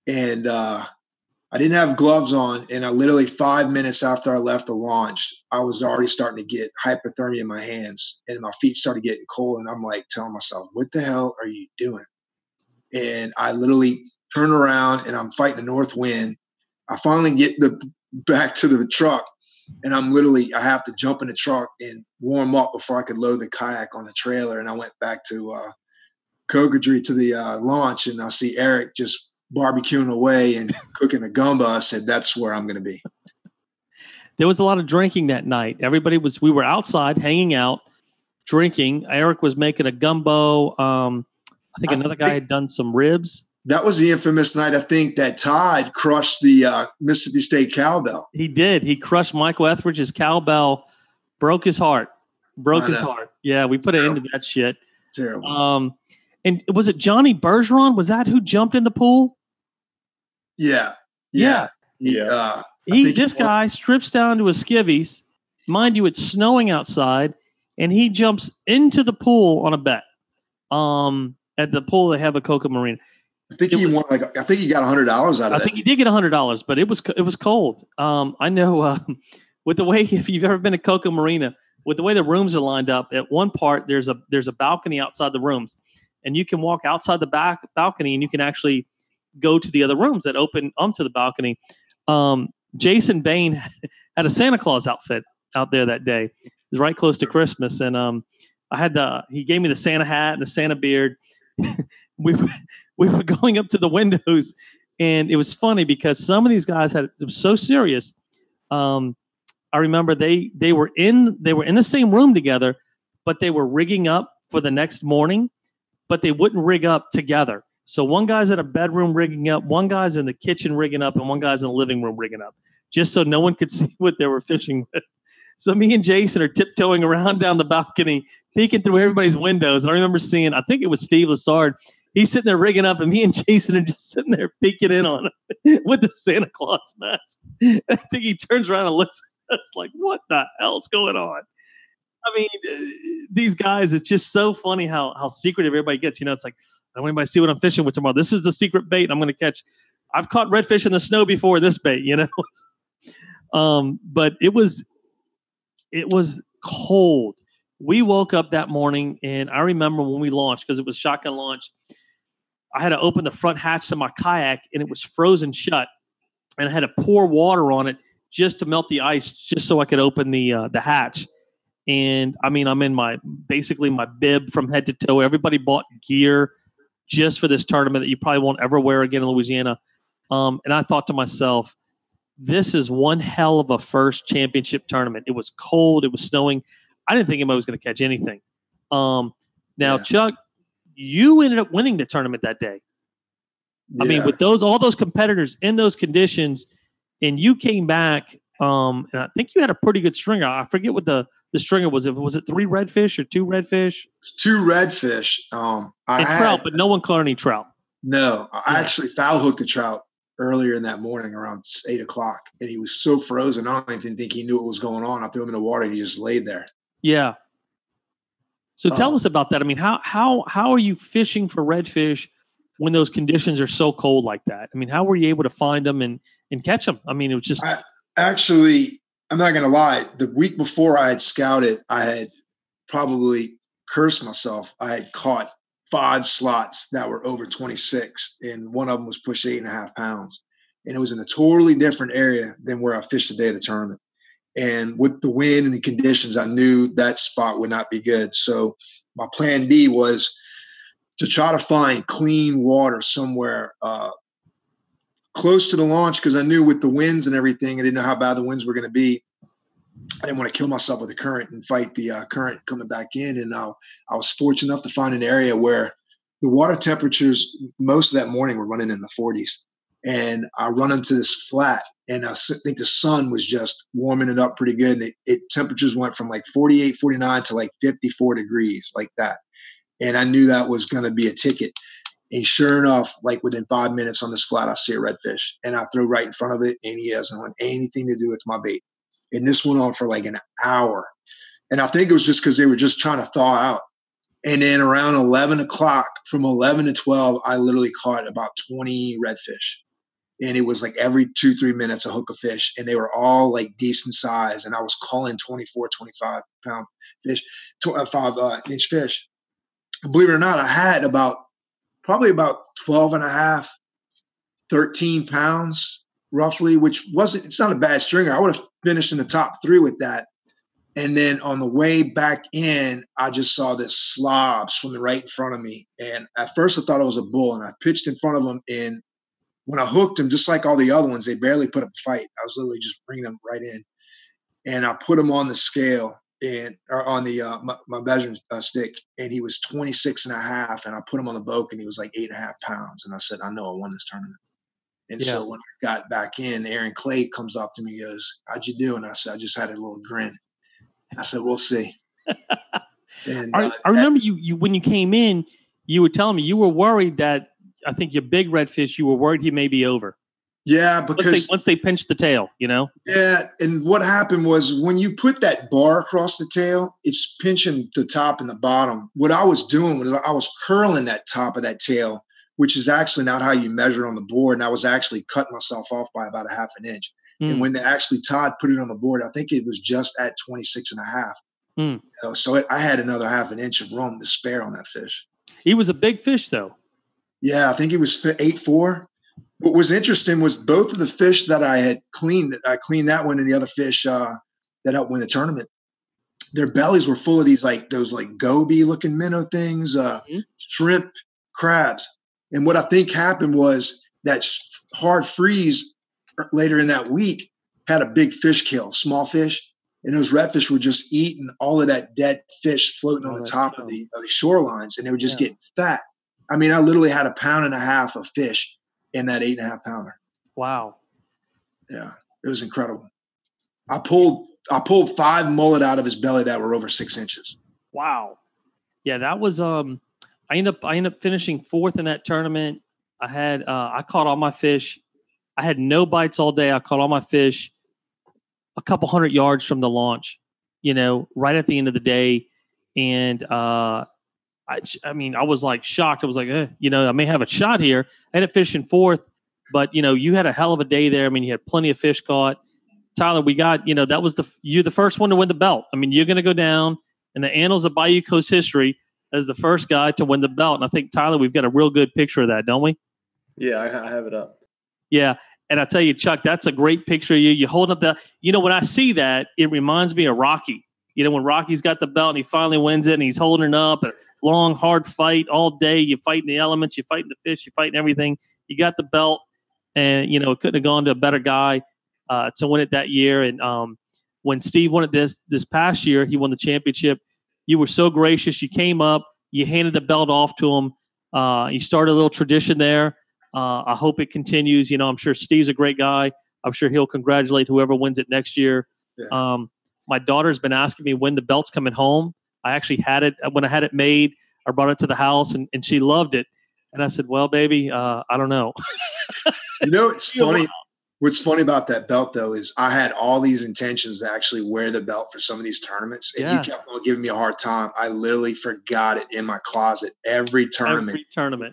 [SPEAKER 3] And I didn't have gloves on. And I literally 5 minutes after I left the launch, I was already starting to get hypothermia in my hands and my feet started getting cold. And I'm like telling myself, what the hell are you doing? And I literally turn around and I'm fighting the north wind. I finally get back to the truck and I have to jump in the truck and warm up before I could load the kayak on the trailer. And I went back to Cocodrie to the launch and I see Eric just barbecuing away and cooking a gumbo. I said, that's where I'm going to be.
[SPEAKER 1] There was a lot of drinking that night. We were outside hanging out, drinking. Eric was making a gumbo. I think another guy had done some ribs.
[SPEAKER 3] That was the infamous night, I think, that Todd crushed the Mississippi State cowbell.
[SPEAKER 1] He did. He crushed Michael Etheridge's cowbell, broke his heart. Yeah, we put an end to that shit.
[SPEAKER 3] Terrible.
[SPEAKER 1] And was it Johnny Bergeron? Was that who jumped in the pool?
[SPEAKER 3] Yeah.
[SPEAKER 1] This guy strips down to his skivvies. Mind you, it's snowing outside, and he jumps into the pool on a bet. At the pool they have a Coca Marina.
[SPEAKER 3] I think he got $100 out of that.
[SPEAKER 1] I think he did get $100, but it was cold. I know with the way, if you've ever been to Coca Marina, with the way the rooms are lined up, at one part there's a balcony outside the rooms, and you can walk outside the back balcony and you can actually go to the other rooms that open onto the balcony. Jason Bain had a Santa Claus outfit out there that day. It was right close to Christmas, and he gave me the Santa hat and the Santa beard. We were going up to the windows, and it was funny because some of these guys it was so serious. I remember they were in the same room together, but they were rigging up for the next morning, but they wouldn't rig up together. So one guy's at a bedroom rigging up, one guy's in the kitchen rigging up, and one guy's in the living room rigging up, just so no one could see what they were fishing with. So me and Jason are tiptoeing around down the balcony, peeking through everybody's windows. And I remember seeing, I think it was Steve Lassard. He's sitting there rigging up, and me and Jason are just sitting there peeking in on him with the Santa Claus mask. I think he turns around and looks at us like, what the hell's going on? I mean, these guys, it's just so funny how secretive everybody gets. It's like, I don't want anybody to see what I'm fishing with tomorrow. This is the secret bait I'm going to catch. I've caught redfish in the snow before this bait, But it was cold. We woke up that morning, and I remember when we launched, because it was shotgun launch, I had to open the front hatch to my kayak, and it was frozen shut, and I had to pour water on it just to melt the ice, just so I could open the hatch. And I mean, I'm in basically my bib from head to toe. Everybody bought gear just for this tournament that you probably won't ever wear again in Louisiana. And I thought to myself, this is one hell of a first championship tournament. It was cold. It was snowing. I didn't think anybody was going to catch anything. Chuck, you ended up winning the tournament that day. Yeah. I mean, with all those competitors in those conditions, and you came back, and I think you had a pretty good stringer. I forget what the stringer was. Was it 3 redfish or 2 redfish?
[SPEAKER 3] 2 redfish.
[SPEAKER 1] Trout, but no one caught any trout.
[SPEAKER 3] No, I actually foul hooked the trout earlier in that morning around 8 o'clock, and he was so frozen. I don't even think he knew what was going on. I threw him in the water, and he just laid there.
[SPEAKER 1] Yeah. So tell us about that. I mean, how are you fishing for redfish when those conditions are so cold like that? I mean, how were you able to find them and catch them? I mean, it was just
[SPEAKER 3] I'm not going to lie. The week before I had scouted, I had probably cursed myself. I had caught 5 slots that were over 26, and one of them was pushed 8.5 pounds. And it was in a totally different area than where I fished the day of the tournament. And with the wind and the conditions, I knew that spot would not be good. So my plan B was to try to find clean water somewhere close to the launch, because I knew with the winds and everything, I didn't know how bad the winds were going to be. I didn't want to kill myself with the current and fight the current coming back in. And I was fortunate enough to find an area where the water temperatures most of that morning were running in the 40s. And I run into this flat, and I think the sun was just warming it up pretty good. And temperatures went from like 48, 49 to like 54 degrees, like that. And I knew that was going to be a ticket. And sure enough, like within 5 minutes on this flat, I see a redfish, and I throw right in front of it, and he doesn't want anything to do with my bait. And this went on for like an hour. And I think it was just because they were just trying to thaw out. And then around 11 o'clock, from 11 to 12, I literally caught about 20 redfish. And it was like every 2-3 minutes a hook of fish. And they were all like decent size. And I was calling 24, 25 pound fish, 5-inch fish. Believe it or not, I had probably about 12.5, 13 pounds roughly, it's not a bad stringer. I would have finished in the top 3 with that. And then on the way back in, I just saw this slob swimming right in front of me. And at first I thought it was a bull, and I pitched in front of him. And when I hooked him, just like all the other ones, they barely put up a fight. I was literally just bringing them right in. And I put him on the scale or on the my measuring stick, and he was 26.5. And I put him on the boat, and he was like 8.5 pounds. And I said, I know I won this tournament. And so when I got back in, Aaron Clay comes up to me and goes, how'd you do? And I said, I just had a little grin. I said, we'll see. And
[SPEAKER 1] I remember you when you came in, you were telling me you were worried that, I think your big redfish, you were worried he may be over.
[SPEAKER 3] Yeah, because
[SPEAKER 1] once they pinched the tail,
[SPEAKER 3] Yeah, and what happened was when you put that bar across the tail, it's pinching the top and the bottom. What I was doing was I was curling that top of that tail, which is actually not how you measure on the board. And I was actually cutting myself off by about 1/2 inch. And when Todd put it on the board, I think it was just at 26.5. So I had another 1/2 inch of room to spare on that fish.
[SPEAKER 1] He was a big fish, though.
[SPEAKER 3] Yeah, I think he was 8'4". What was interesting was both of the fish that I had cleaned. I cleaned that one and the other fish that helped win the tournament. Their bellies were full of those goby looking minnow things, shrimp, crabs. And what I think happened was that hard freeze later in that week had a big fish kill, small fish, and those redfish were just eating all of that dead fish floating on the top of the shorelines, and they were just getting fat. I mean, I literally had 1.5 pounds of fish in that 8.5 pounder.
[SPEAKER 1] Wow.
[SPEAKER 3] Yeah, it was incredible. I pulled 5 mullet out of his belly that were over 6 inches.
[SPEAKER 1] Wow. Yeah, that was I ended up finishing 4th in that tournament. I caught all my fish. I had no bites all day. I caught all my fish a couple hundred yards from the launch, right at the end of the day. And I mean, I was like shocked. I was like, I may have a shot here. I ended up finishing 4th, but you had a hell of a day there. I mean, you had plenty of fish caught. Tyler, we got, that was you're the first one to win the belt. I mean, you're going to go down in the annals of Bayou Coast history as the first guy to win the belt. And I think, Tyler, we've got a real good picture of that, don't we?
[SPEAKER 2] Yeah, I have it up.
[SPEAKER 1] Yeah. And I tell you, Chuck, that's a great picture of you. You holding up that. When I see that, it reminds me of Rocky. When Rocky's got the belt and he finally wins it and he's holding it up, a long, hard fight all day. You're fighting the elements, you're fighting the fish, you're fighting everything. You got the belt, and, it couldn't have gone to a better guy to win it that year. And when Steve won it this past year, he won the championship. You were so gracious. You came up, you handed the belt off to him. You started a little tradition there. I hope it continues. I'm sure Steve's a great guy. I'm sure he'll congratulate whoever wins it next year. Yeah. My daughter's been asking me when the belt's coming home. I actually had it when I had it made. I brought it to the house, and she loved it. And I said, well, baby, I don't know.
[SPEAKER 3] It's funny. What's funny about that belt, though, is I had all these intentions to actually wear the belt for some of these tournaments, and you kept on giving me a hard time. I literally forgot it in my closet every tournament.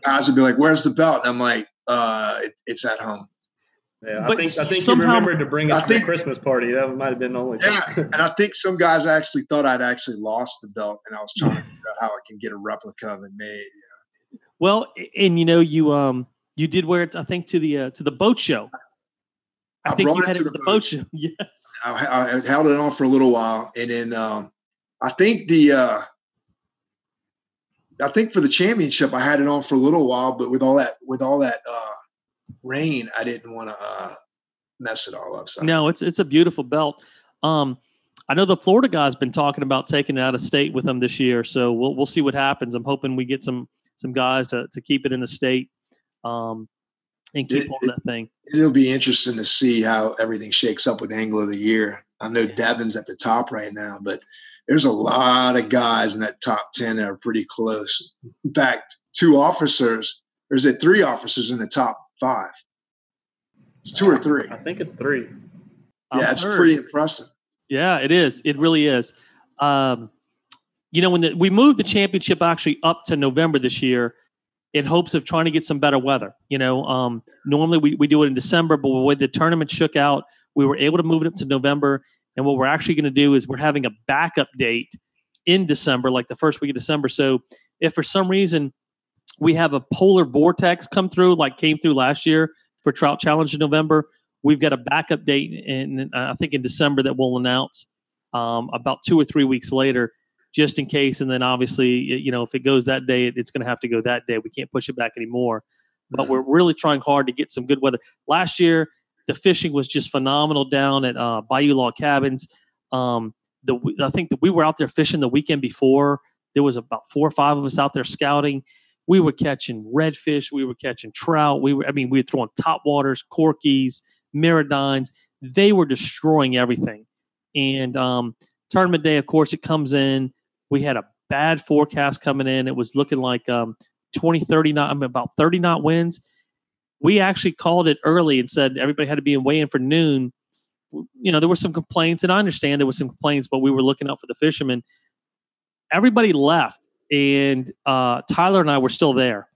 [SPEAKER 3] Guys would be like, "Where's the belt?" And I'm like, "It's at home."
[SPEAKER 2] Yeah, I think you remembered to bring it to the Christmas party. That might have been the only thing.
[SPEAKER 3] Yeah, and I think some guys actually thought I'd actually lost the belt, and I was trying to figure out how I can get a replica of it made.
[SPEAKER 1] Well, and you did wear it, I think, to the boat show. I think you had it to the boat show. Yes.
[SPEAKER 3] I held it on for a little while, and then I think for the championship I had it on for a little while, but with all that rain, I didn't want to mess it all up. So. No,
[SPEAKER 1] it's a beautiful belt. I know the Florida guy's been talking about taking it out of state with them this year, so we'll see what happens. I'm hoping we get some guys to keep it in the state. And keep on that thing.
[SPEAKER 3] It'll be interesting to see how everything shakes up with Angler of the Year. I know Devin's at the top right now, but there's a lot of guys in that top 10 that are pretty close. In fact, 3 officers in the top 5? It's 2 or 3.
[SPEAKER 2] I think it's 3.
[SPEAKER 3] Yeah, it's pretty impressive.
[SPEAKER 1] Yeah, it is. It really is. When we moved the championship actually up to November this year, in hopes of trying to get some better weather. Normally we do it in December, but when the tournament shook out, we were able to move it up to November. And what we're actually going to do is we're having a backup date in December, like the first week of December. So if for some reason we have a polar vortex came through last year for Trout Challenge in November, we've got a backup date I think in December that we'll announce about 2 or 3 weeks later, just in case. And then obviously, if it goes that day, it's going to have to go that day. We can't push it back anymore. But we're really trying hard to get some good weather. Last year, the fishing was just phenomenal down at Bayou Log Cabins. I think that we were out there fishing the weekend before. There was about 4 or 5 of us out there scouting. We were catching redfish. We were catching trout. We were throwing topwaters, corkies, miradines. They were destroying everything. And tournament day, of course, it comes in. We had a bad forecast coming in. It was looking like 20, 30 knot, about 30 knot winds. We actually called it early and said everybody had to be weigh in for noon. There were some complaints, and I understand there were some complaints, but we were looking out for the fishermen. Everybody left, and Tyler and I were still there.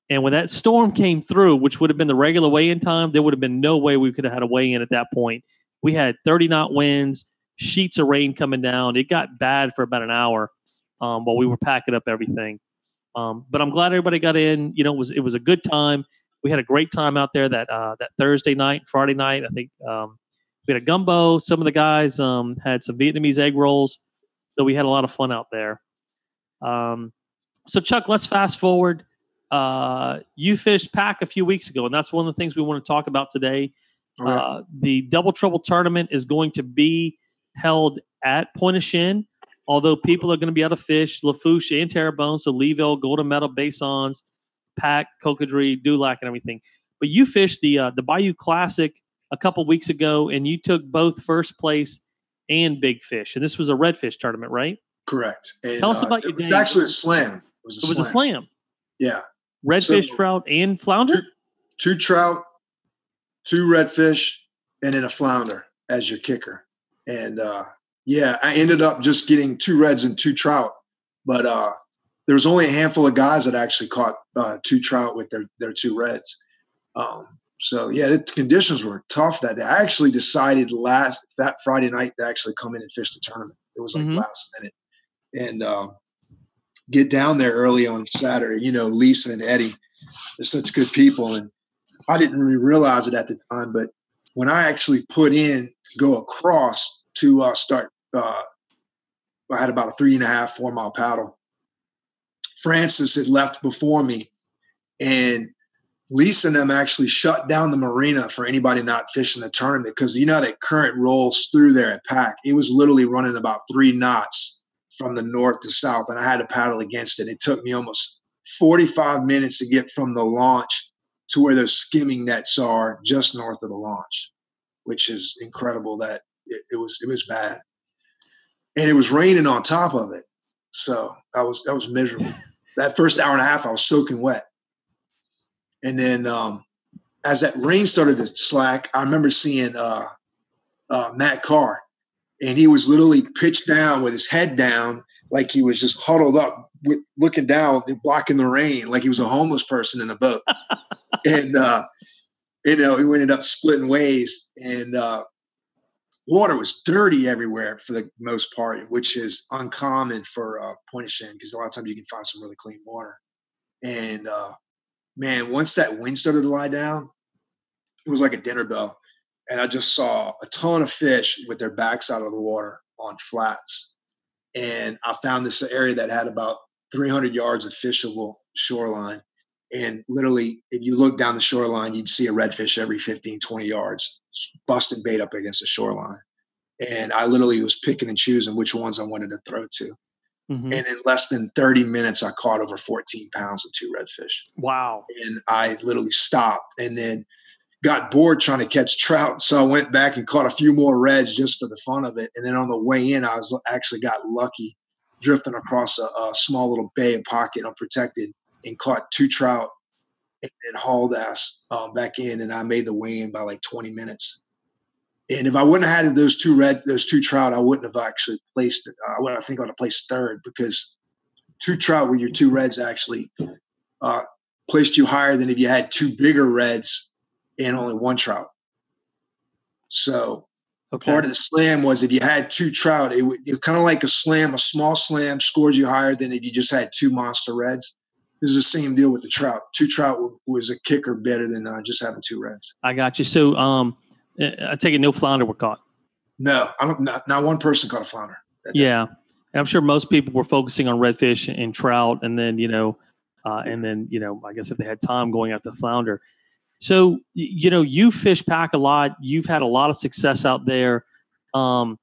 [SPEAKER 1] And when that storm came through, which would have been the regular weigh-in time, there would have been no way we could have had a weigh-in at that point. We had 30 knot winds, sheets of rain coming down. It got bad for about an hour while we were packing up everything. But I'm glad everybody got in. It was a good time. We had a great time out there that Thursday night, Friday night. I think we had a gumbo. Some of the guys had some Vietnamese egg rolls. So we had a lot of fun out there. So Chuck, let's fast forward. You fished PAC a few weeks ago, and that's one of the things we want to talk about today. Right. The Double Trouble tournament is going to be held at Point of Shin, although people are going to be able to fish Lafourche and Terrebonne, so Leeville, Golden Medal, Basons, PAC, Cocodrie, Dulac, and everything. But you fished the Bayou Classic a couple weeks ago, and you took both first place and big fish. And this was a redfish tournament, right?
[SPEAKER 3] Correct. And,
[SPEAKER 1] tell us about your day.
[SPEAKER 3] It was actually a slam. It was
[SPEAKER 1] a slam.
[SPEAKER 3] Yeah.
[SPEAKER 1] Redfish, trout, and flounder?
[SPEAKER 3] Two trout, 2 redfish, and then a flounder as your kicker. And, I ended up just getting 2 reds and 2 trout. But there was only a handful of guys that actually caught 2 trout with their 2 reds. The conditions were tough that day. I actually decided that Friday night to actually come in and fish the tournament. It was like last minute. And get down there early on Saturday. Lisa and Eddie are such good people. And I didn't really realize it at the time. But when I actually put in to go across to start, I had about a 3.5-4 mile paddle. Francis had left before me. And Lisa and them actually shut down the marina for anybody not fishing the tournament because that current rolls through there at PAC. It was literally running about 3 knots from the north to south, and I had to paddle against it. It took me almost 45 minutes to get from the launch to where those skimming nets are just north of the launch, which is incredible that it was bad. And it was raining on top of it. So that was miserable. That first hour and a half, I was soaking wet. And then as that rain started to slack, I remember seeing Matt Carr, and he was literally pitched down with his head down, like he was just huddled up, looking down, blocking the rain, like he was a homeless person in a boat. And, we ended up splitting ways, and water was dirty everywhere for the most part, which is uncommon for Pointe-aux-Chenes because a lot of times you can find some really clean water. And, man, once that wind started to lie down, it was like a dinner bell. And I just saw a ton of fish with their backs out of the water on flats. And I found this area that had about 300 yards of fishable shoreline. And literally, if you look down the shoreline, you'd see a redfish every 15, 20 yards, busting bait up against the shoreline. And I literally was picking and choosing which ones I wanted to throw to. Mm-hmm. And in less than 30 minutes, I caught over 14 pounds of 2 redfish.
[SPEAKER 1] Wow.
[SPEAKER 3] And I literally stopped and then got bored trying to catch trout. So I went back and caught a few more reds just for the fun of it. And then on the way in, I actually got lucky drifting across a small little bay and pocket unprotected and caught 2 trout and hauled ass back in. And I made the weigh-in by like 20 minutes. And if I wouldn't have had those 2 trout, I wouldn't have actually placed it. I would have placed 3rd because 2 trout with your 2 reds actually placed you higher than if you had 2 bigger reds and only 1 trout. So part of the slam was if you had 2 trout, it kind of like a small slam scores you higher than if you just had 2 monster reds. This is the same deal with the trout. 2 trout was a kicker better than just having 2 reds.
[SPEAKER 1] I got you. So I take it no flounder were caught.
[SPEAKER 3] No, not one person caught a flounder.
[SPEAKER 1] Yeah. And I'm sure most people were focusing on redfish and trout, and then, I guess if they had time going after flounder. So, you fish PAC a lot. You've had a lot of success out there. Can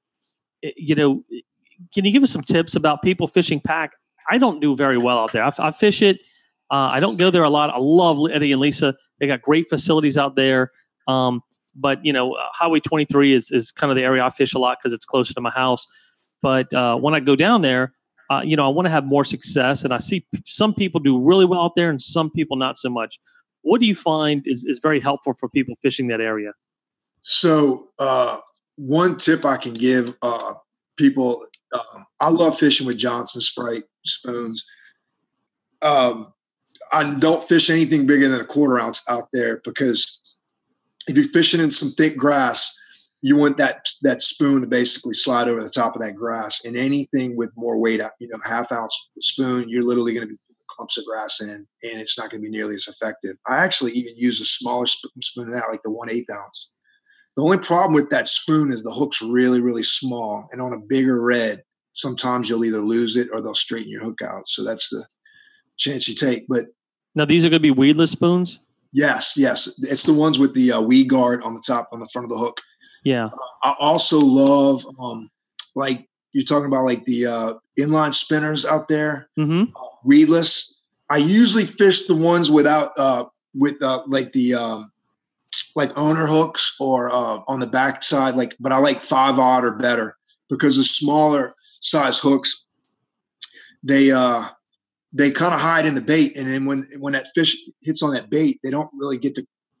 [SPEAKER 1] you give us some tips about people fishing PAC? I don't do very well out there. I fish it. I don't go there a lot. I love Eddie and Lisa. They got great facilities out there. But Highway 23 is kind of the area I fish a lot because it's closer to my house. But when I go down there, I want to have more success. And I see some people do really well out there and some people not so much. What do you find is very helpful for people fishing that area?
[SPEAKER 3] So one tip I can give people, I love fishing with Johnson Sprite spoons. I don't fish anything bigger than a 1/4 ounce out there because if you're fishing in some thick grass, you want that spoon to basically slide over the top of that grass. And anything with more weight, 1/2 ounce spoon, you're literally going to be clumps of grass in, and it's not going to be nearly as effective. I actually even use a smaller spoon than that, like the 1/8 ounce. The only problem with that spoon is the hook's really, really small. And on a bigger red, sometimes you'll either lose it or they'll straighten your hook out. So that's the chance you take. But
[SPEAKER 1] now these are going to be weedless spoons? Yes.
[SPEAKER 3] It's the ones with the weed guard on the top, on the front of the hook.
[SPEAKER 1] Yeah.
[SPEAKER 3] I also love, like you're talking about, like the inline spinners out there, weedless. I usually fish the ones without like the like owner hooks or on the back side, but I like 5/0 or better, because the smaller size hooks, they kind of hide in the bait, and then when that fish hits on that bait, they don't really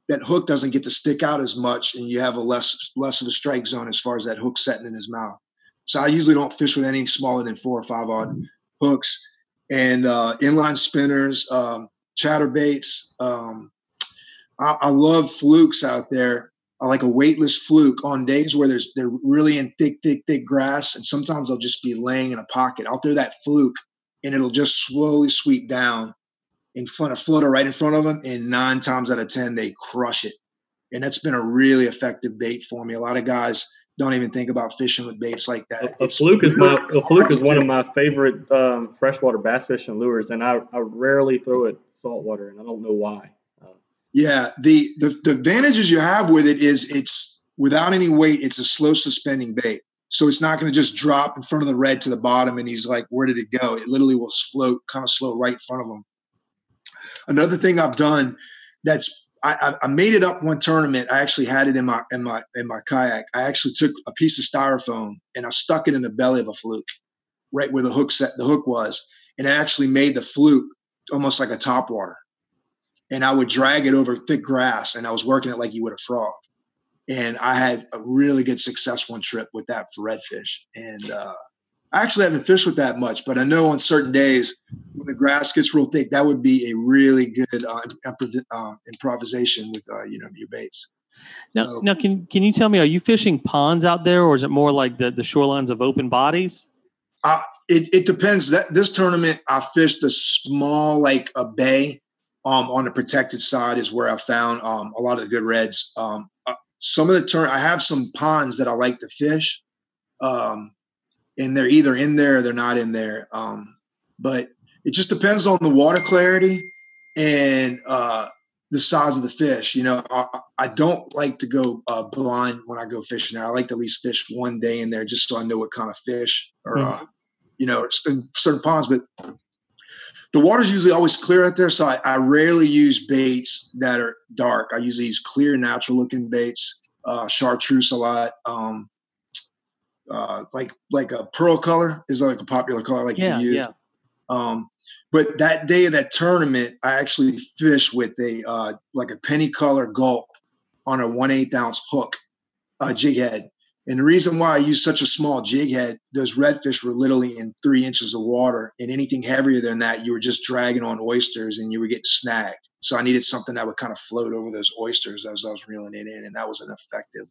[SPEAKER 3] that hook doesn't get to stick out as much, and you have a less of a strike zone as far as that hook setting in his mouth. So I usually don't fish with any smaller than 4 or 5/0 hooks, and inline spinners, chatterbaits. I love flukes out there. I like a weightless fluke on days where they're really in thick grass, and sometimes I'll just be laying in a pocket. I'll throw that fluke, and it'll just slowly sweep down in front of floater right in front of them, and 9 times out of 10 they crush it. And that's been a really effective bait for me. A lot of guys don't even think about fishing with baits like that.
[SPEAKER 2] A fluke is one of my favorite freshwater bass fishing lures, and I rarely throw it saltwater, and I don't know why.
[SPEAKER 3] Yeah, the advantages you have with it is it's without any weight. It's a slow suspending bait, so it's not going to just drop in front of the red to the bottom, and he's like, "Where did it go?" It literally will float kind of slow right in front of him. Another thing I've done I made it up one tournament. I actually had it in my kayak. I actually took a piece of styrofoam and I stuck it in the belly of a fluke, right where the hook was, and I actually made the fluke almost like a topwater. And I would drag it over thick grass, and I was working it like you would a frog. And I had a really good success one trip with that for redfish. And I actually haven't fished with that much, but I know on certain days when the grass gets real thick, that would be a really good improvisation with your baits.
[SPEAKER 1] Now, can you tell me, are you fishing ponds out there, or is it more like the shorelines of open bodies?
[SPEAKER 3] It depends. This tournament, I fished a small, like a bay. On the protected side is where I found a lot of the good reds. Some of the I have some ponds that I like to fish, and they're either in there or they're not in there. But it just depends on the water clarity and the size of the fish. I don't like to go blind when I go fishing there. I like to at least fish one day in there just so I know what kind of fish or certain ponds. But the water's usually always clear out there, so I rarely use baits that are dark. I usually use clear, natural-looking baits, chartreuse a lot. Like a pearl color is like a popular color I like to use. Yeah. But that day of that tournament, I actually fished with a penny color gulp on a 1/8 ounce hook, jig head. And the reason why I use such a small jig head, those redfish were literally in 3 inches of water, and anything heavier than that, you were just dragging on oysters and you were getting snagged. So I needed something that would kind of float over those oysters as I was reeling it in. And that was an effective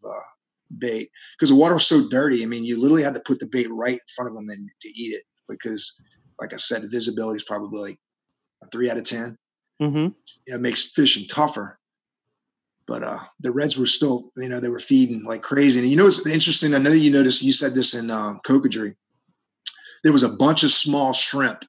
[SPEAKER 3] bait because the water was so dirty. I mean, you literally had to put the bait right in front of them to eat it because, like I said, the visibility is probably like a 3 out of 10.
[SPEAKER 1] Mm-hmm.
[SPEAKER 3] It makes fishing tougher. But the reds were still, they were feeding like crazy. And it's interesting. I know you noticed, you said this in Cocodrie. There was a bunch of small shrimp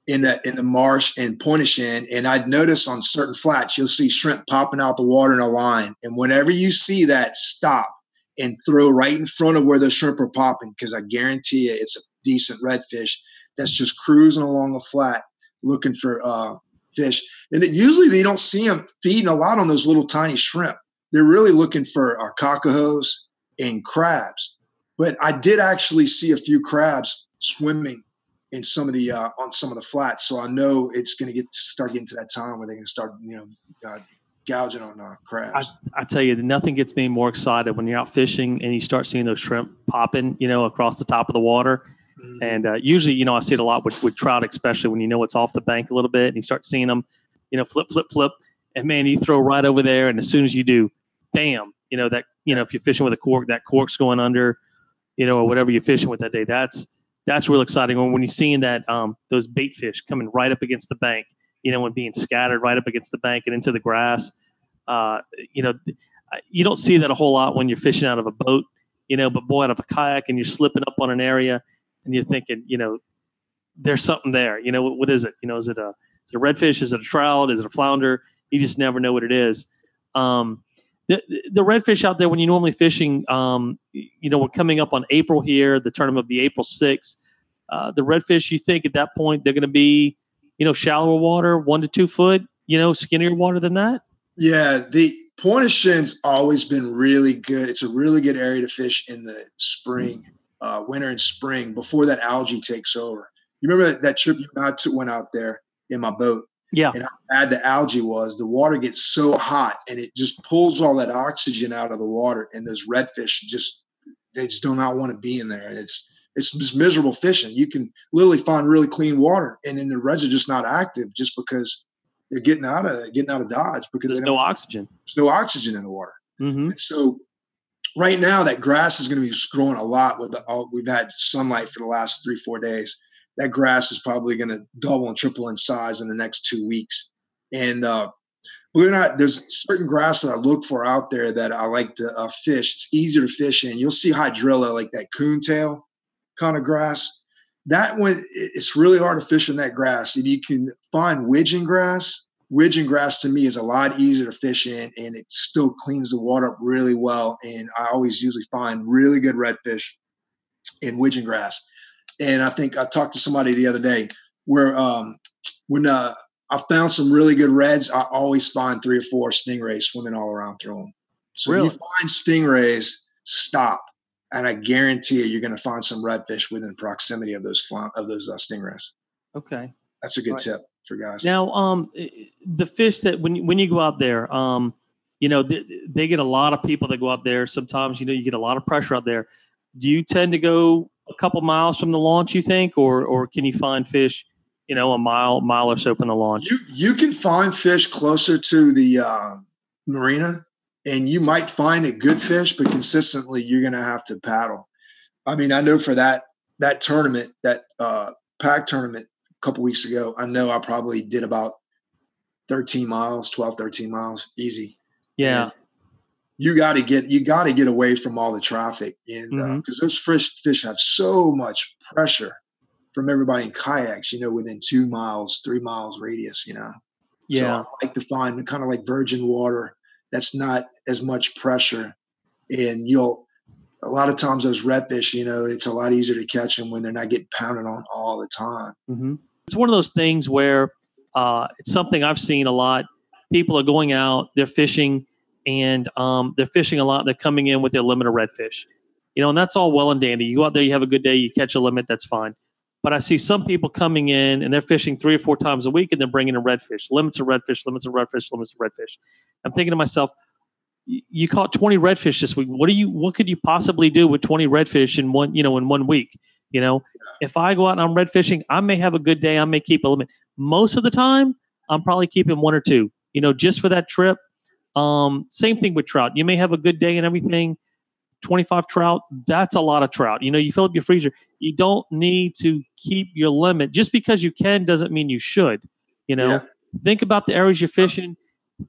[SPEAKER 3] in the marsh and Pointe-a-Chan. And I'd notice on certain flats, you'll see shrimp popping out the water in a line. And whenever you see that, stop and throw right in front of where the shrimp are popping, because I guarantee you it's a decent redfish that's just cruising along a flat looking for fish. And usually they don't see them feeding a lot on those little tiny shrimp. They're really looking for cockahos and crabs. But I did actually see a few crabs swimming in some of the on some of the flats. So I know it's going to start getting to that time where they can start gouging on crabs.
[SPEAKER 1] I tell you, nothing gets me more excited when you're out fishing and you start seeing those shrimp popping, across the top of the water. And usually, I see it a lot with trout, especially when it's off the bank a little bit and you start seeing them, flip. And man, you throw right over there. And as soon as you do, bam, if you're fishing with a cork, that cork's going under, or whatever you're fishing with that day. That's real exciting when you're seeing that those bait fish coming right up against the bank, and being scattered right up against the bank and into the grass. You don't see that a whole lot when you're fishing out of a boat, but boy, out of a kayak and you're slipping up on an area. And you're thinking, there's something there. What is it? Is it a redfish? Is it a trout? Is it a flounder? You just never know what it is. The redfish out there, when you're normally fishing, we're coming up on April here. The tournament will be April 6th. The redfish, you think at that point they're going to be, shallower water, 1 to 2 foot, skinnier water than that?
[SPEAKER 3] Yeah, the Point of Shin's always been really good. It's a really good area to fish in the spring, winter and spring, before that algae takes over. You remember that trip you and I went out there in my boat?
[SPEAKER 1] Yeah.
[SPEAKER 3] And how bad the algae was. The water gets so hot and it just pulls all that oxygen out of the water, and those redfish they just do not want to be in there. And it's just miserable fishing. You can literally find really clean water, and then the reds are just not active just because they're getting out of Dodge because
[SPEAKER 1] there's no oxygen.
[SPEAKER 3] There's no oxygen in the water.
[SPEAKER 1] Mm-hmm.
[SPEAKER 3] And so right now that grass is going to be growing a lot we've had sunlight for the last 3-4 days. That grass is probably going to double and triple in size in the next 2 weeks. And believe it or not, there's certain grass that I look for out there that I like to fish. It's easier to fish in. You'll see hydrilla, like that coontail kind of grass. That one, it's really hard to fish in that grass. If you can find widgeon grass to me is a lot easier to fish in, and it still cleans the water up really well. And I always usually find really good redfish in widgeon grass. And I think I talked to somebody the other day where when I found some really good reds, I always find 3 or 4 stingrays swimming all around through them. So
[SPEAKER 1] really?
[SPEAKER 3] If you find stingrays, stop. And I guarantee you're going to find some redfish within proximity of those stingrays.
[SPEAKER 1] Okay.
[SPEAKER 3] That's a good tip for guys.
[SPEAKER 1] Now, the fish that when you go out there, they get a lot of people that go out there. Sometimes, you get a lot of pressure out there. Do you tend to go a couple miles from the launch, you think, or can you find fish, a mile or so from the launch?
[SPEAKER 3] You can find fish closer to the marina, and you might find a good fish, but consistently you're going to have to paddle. I mean, I know for that tournament, that PAC tournament a couple weeks ago, I know I probably did about 13 miles easy.
[SPEAKER 1] Yeah.
[SPEAKER 3] And you got to get away from all the traffic, and because those fish have so much pressure from everybody in kayaks, within 2 miles, 3 miles radius, Yeah. So I like to find kind of like virgin water that's not as much pressure, and a lot of times those redfish, it's a lot easier to catch them when they're not getting pounded on all the time.
[SPEAKER 1] Mm-hmm. It's one of those things where it's something I've seen a lot. People are going out, they're fishing, and they're fishing a lot. They're coming in with their limit of redfish, and that's all well and dandy. You go out there, you have a good day, you catch a limit, that's fine. But I see some people coming in and they're fishing 3 or 4 times a week, and they're bringing in redfish, limits of redfish. I'm thinking to myself, you caught 20 redfish this week. What could you possibly do with 20 redfish in one week? If I go out and I'm red fishing, I may have a good day. I may keep a limit. Most of the time, I'm probably keeping 1 or 2, just for that trip. Same thing with trout. You may have a good day and everything. 25 trout, that's a lot of trout. You fill up your freezer. You don't need to keep your limit. Just because you can doesn't mean you should. Think about the areas you're fishing.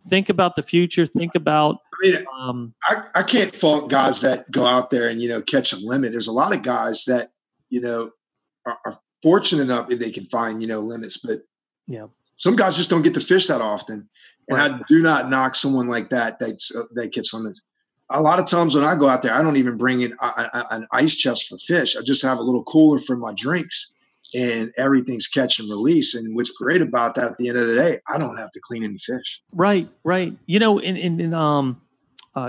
[SPEAKER 1] Think about the future. Think about.
[SPEAKER 3] I can't fault guys that go out there and catch a limit. There's a lot of guys that are fortunate enough if they can find limits, but some guys just don't get to fish that often. And right. I do not knock someone like that gets limits. A lot of times when I go out there, I don't even bring in an ice chest for fish. I just have a little cooler for my drinks, and everything's catch and release. And what's great about that, at the end of the day, I don't have to clean any fish.
[SPEAKER 1] Right.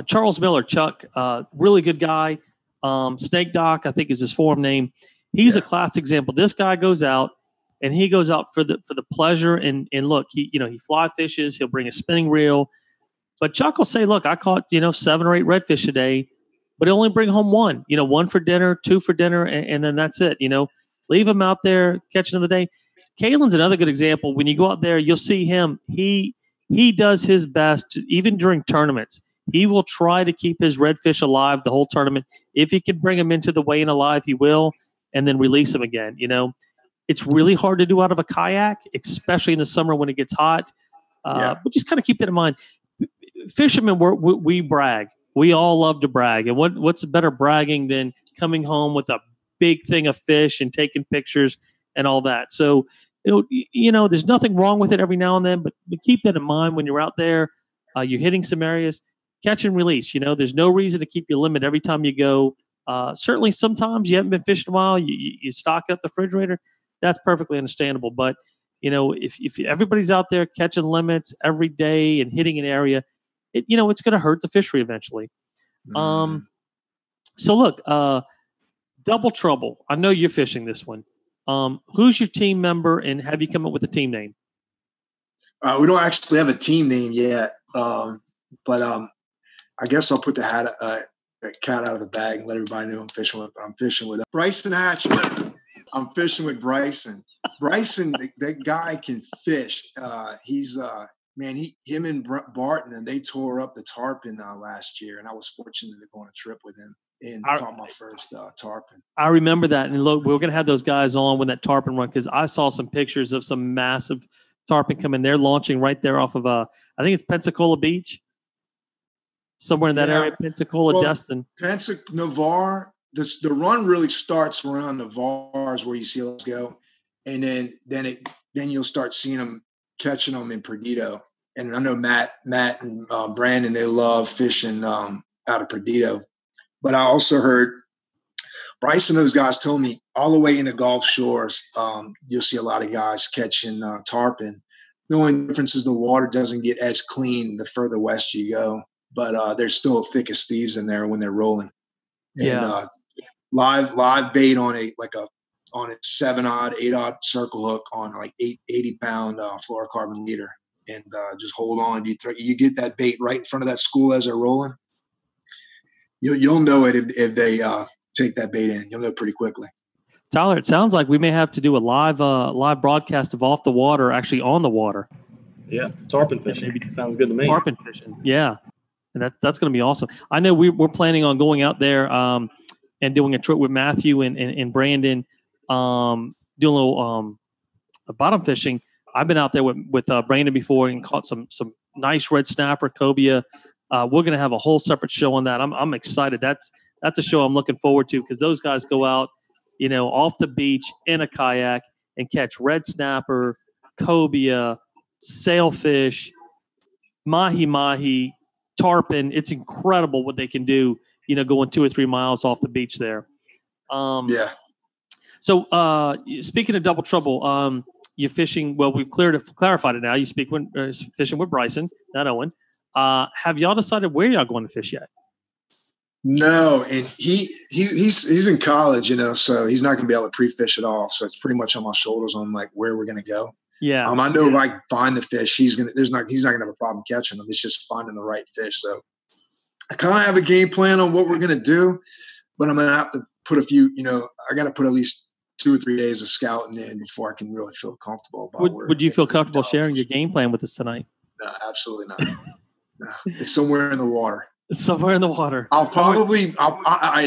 [SPEAKER 1] Charles Miller, Chuck, really good guy. Snake Doc, I think is his forum name. He's a class example. This guy goes out, and he goes out for the pleasure. And look, he fly fishes. He'll bring a spinning reel. But Chuck will say, look, I caught, 7 or 8 redfish a day, but he'll only bring home 1, 1 for dinner, 2 for dinner, and then that's it. Leave him out there, catch another day. Kalen's another good example. When you go out there, you'll see him. He does his best, even during tournaments. He will try to keep his redfish alive the whole tournament. If he can bring them into the weigh-in alive, he will, and then release them again. It's really hard to do out of a kayak, especially in the summer when it gets hot. But just kind of keep that in mind. Fishermen, we brag. We all love to brag. And what's better bragging than coming home with a big thing of fish and taking pictures and all that? So, there's nothing wrong with it every now and then, but keep that in mind when you're out there. You're hitting some areas, catch and release. There's no reason to keep your limit every time you go. Certainly sometimes you haven't been fishing in a while. You stock up the refrigerator. That's perfectly understandable. But if everybody's out there catching limits every day and hitting an area, it's going to hurt the fishery eventually. So look, Double Trouble. I know you're fishing this one. Who's your team member, and have you come up with a team name?
[SPEAKER 3] We don't actually have a team name yet, but I guess I'll put the cat out of the bag and let everybody know I'm fishing with Bryson Hatcher. I'm fishing with Bryson. Bryson, that guy can fish. He's him and Barton, and they tore up the tarpon last year, and I was fortunate to go on a trip with him and caught my first tarpon. I
[SPEAKER 1] remember that, and look, we're gonna have those guys on when that tarpon run, because I saw some pictures of some massive tarpon coming. They're launching right there off of I think it's Pensacola Beach, somewhere in that area, Pensacola, Destin.
[SPEAKER 3] Navarre. The run really starts around Navarre's where you see us go, and then you'll start seeing them catching them in Perdido. And I know Matt and Brandon, they love fishing out of Perdido. But I also heard Bryce and those guys told me all the way into Gulf Shores, you'll see a lot of guys catching tarpon. The only difference is the water doesn't get as clean the further west you go, but there's still thick as thieves in there when they're rolling. And live bait on a 7-odd, 8-odd circle hook on like 80-pound fluorocarbon leader, and just hold on. You get that bait right in front of that school as they're rolling. You'll know it if they take that bait in. You'll know pretty quickly.
[SPEAKER 1] Tyler, it sounds like we may have to do a live broadcast of Off the Water, actually on the water.
[SPEAKER 2] Yeah, tarpon fishing. Maybe sounds good to me.
[SPEAKER 1] Tarpon fishing, yeah, and that's going to be awesome. I know we're planning on going out there and doing a trip with Matthew and Brandon, doing a little bottom fishing. I've been out there with Brandon before and caught some nice red snapper, cobia. We're going to have a whole separate show on that. I'm excited. That's a show I'm looking forward to, because those guys go out, off the beach in a kayak and catch red snapper, cobia, sailfish, mahi, tarpon. It's incredible what they can do, going 2 or 3 miles off the beach there. So speaking of Double Trouble, you're fishing. Well, we've clarified it now. You fishing with Bryson, not Owen. Have y'all decided where y'all going to fish yet?
[SPEAKER 3] No, and he's in college, so he's not going to be able to pre-fish at all. So it's pretty much on my shoulders on like where we're going to go.
[SPEAKER 1] Yeah.
[SPEAKER 3] I know if I find the fish, he's not going to have a problem catching them. It's just finding the right fish. So I kind of have a game plan on what we're going to do, but I'm going to have to put a few. I got to put at least 2 or 3 days of scouting in before I can really feel comfortable about.
[SPEAKER 1] Would you feel comfortable sharing your game plan with us tonight?
[SPEAKER 3] No, absolutely not. No, it's somewhere in the water.
[SPEAKER 1] Somewhere in the water.
[SPEAKER 3] I'll probably.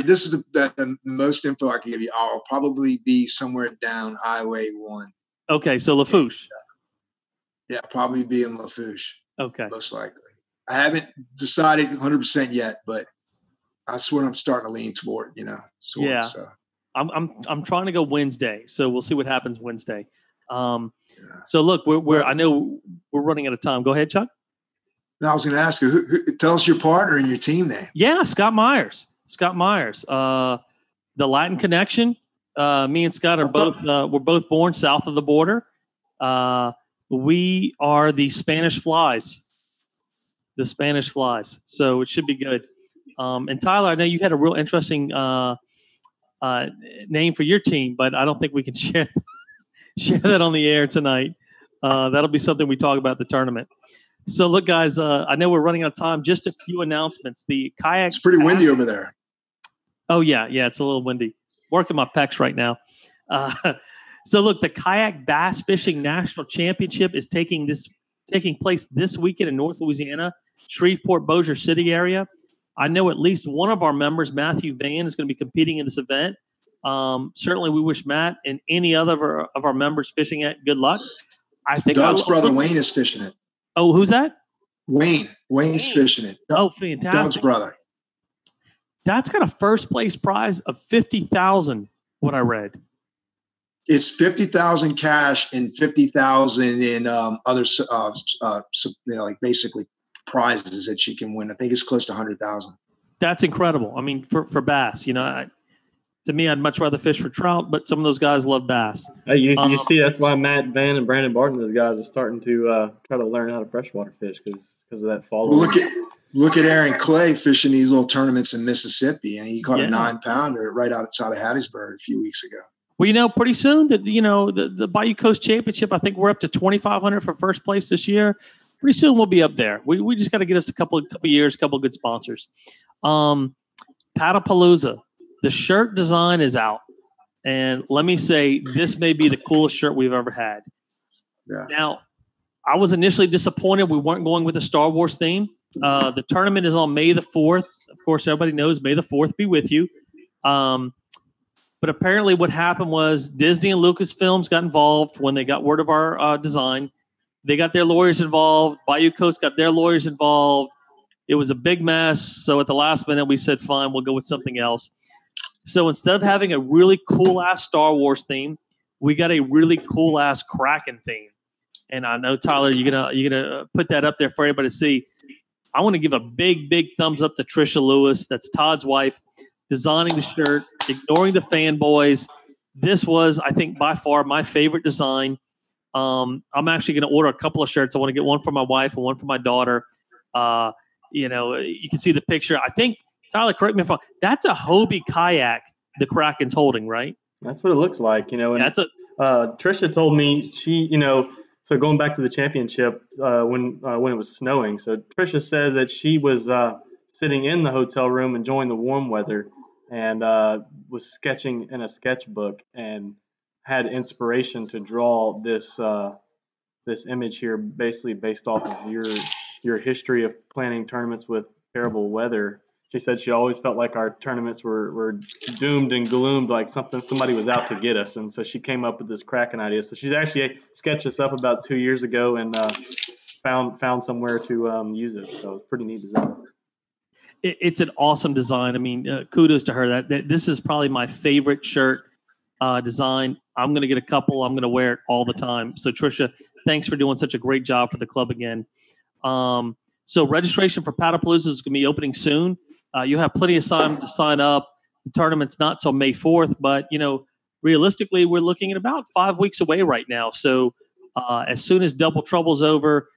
[SPEAKER 3] This is the most info I can give you. I'll probably be somewhere down Highway 1.
[SPEAKER 1] Okay, so Lafourche.
[SPEAKER 3] Yeah, probably be in Lafourche.
[SPEAKER 1] Okay,
[SPEAKER 3] most likely. I haven't decided 100% yet, but that's what I'm starting to lean toward.
[SPEAKER 1] Yeah. So. I'm trying to go Wednesday, so we'll see what happens Wednesday. So look, I know we're running out of time. Go ahead, Chuck.
[SPEAKER 3] No, I was going to ask you, tell us your partner and your team name.
[SPEAKER 1] Yeah, Scott Myers. The Latin Connection. Me and Scott are we're both born south of the border. We are the Spanish Flies. So it should be good. And Tyler, I know you had a real interesting name for your team, but I don't think we can share that on the air tonight. That'll be something we talk about at the tournament. So look, guys, I know we're running out of time. Just a few announcements. The kayak.
[SPEAKER 3] It's pretty windy over there.
[SPEAKER 1] Oh yeah, it's a little windy. Working my pecs right now. So look, the Kayak Bass Fishing National Championship is taking place this weekend in North Louisiana, Shreveport, Bossier City area. I know at least one of our members, Matthew Van, is going to be competing in this event. Certainly, we wish Matt and any other of our members fishing it good luck. I think
[SPEAKER 3] Doug's brother Wayne is fishing it.
[SPEAKER 1] Oh, who's that?
[SPEAKER 3] Wayne's fishing it.
[SPEAKER 1] Oh, fantastic!
[SPEAKER 3] Doug's brother.
[SPEAKER 1] That's got a first place prize of $50,000. What I read.
[SPEAKER 3] It's $50,000 cash and $50,000 in other, like basically prizes that you can win. I think it's close to $100,000.
[SPEAKER 1] That's incredible. I mean, for bass, To me, I'd much rather fish for trout, but some of those guys love bass.
[SPEAKER 2] Hey, you see, that's why Matt Van and Brandon Barton, those guys, are starting to try to learn how to freshwater fish because of that follow.
[SPEAKER 3] Well, look at Aaron Clay fishing these little tournaments in Mississippi, and he caught a 9-pounder right outside of Hattiesburg a few weeks ago.
[SPEAKER 1] Well, pretty soon the Bayou Coast Championship, I think we're up to 2,500 for first place this year. Pretty soon we'll be up there. We just got to get us a couple years, a couple of good sponsors. Paddlepalooza, the shirt design is out. And let me say, this may be the coolest shirt we've ever had.
[SPEAKER 3] Yeah.
[SPEAKER 1] Now, I was initially disappointed we weren't going with a Star Wars theme. The tournament is on May the 4th. Of course, everybody knows May the 4th be with you. But apparently what happened was Disney and Lucasfilms got involved when they got word of our design. They got their lawyers involved. Bayou Coast got their lawyers involved. It was a big mess. So at the last minute, we said, fine, we'll go with something else. So instead of having a really cool-ass Star Wars theme, we got a really cool-ass Kraken theme. And I know, Tyler, you're gonna put that up there for everybody to see. I want to give a big, big thumbs up to Trisha Lewis. That's Todd's wife, designing the shirt, ignoring the fanboys. This was, I think, by far my favorite design. I'm actually going to order a couple of shirts. I want to get one for my wife and one for my daughter. You can see the picture. I think, Tyler, correct me if I'm wrong, that's a Hobie kayak the Kraken's holding, right?
[SPEAKER 2] That's what it looks like, And
[SPEAKER 1] that's
[SPEAKER 2] Trisha told me so going back to the championship when it was snowing. So Trisha said that she was sitting in the hotel room enjoying the warm weather and was sketching in a sketchbook and had inspiration to draw this image here, basically based off of your history of planning tournaments with terrible weather. She said she always felt like our tournaments were doomed and gloomed, like somebody was out to get us. And so she came up with this Kraken idea. So she's actually sketched this up about 2 years ago and found somewhere to use it. So it's pretty neat design.
[SPEAKER 1] It's an awesome design. I mean, kudos to her. That this is probably my favorite shirt design. I'm going to get a couple. I'm going to wear it all the time. So Trisha, thanks for doing such a great job for the club again. So registration for Paddlepalooza is going to be opening soon. You'll have plenty of time to sign up. The tournament's not till May 4th, but realistically, we're looking at about 5 weeks away right now. So as soon as Double Trouble's over,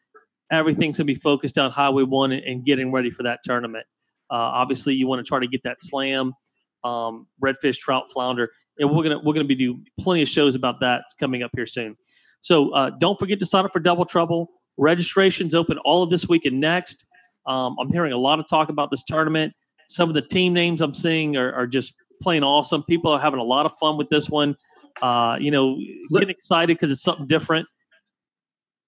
[SPEAKER 1] everything's going to be focused on Highway 1 and getting ready for that tournament. Obviously, you want to try to get that slam, redfish, trout, flounder, and we're gonna be doing plenty of shows about that coming up here soon. So don't forget to sign up for Double Trouble. Registration's open all of this week and next. I'm hearing a lot of talk about this tournament. Some of the team names I'm seeing are just plain awesome. People are having a lot of fun with this one. Getting excited because it's something different.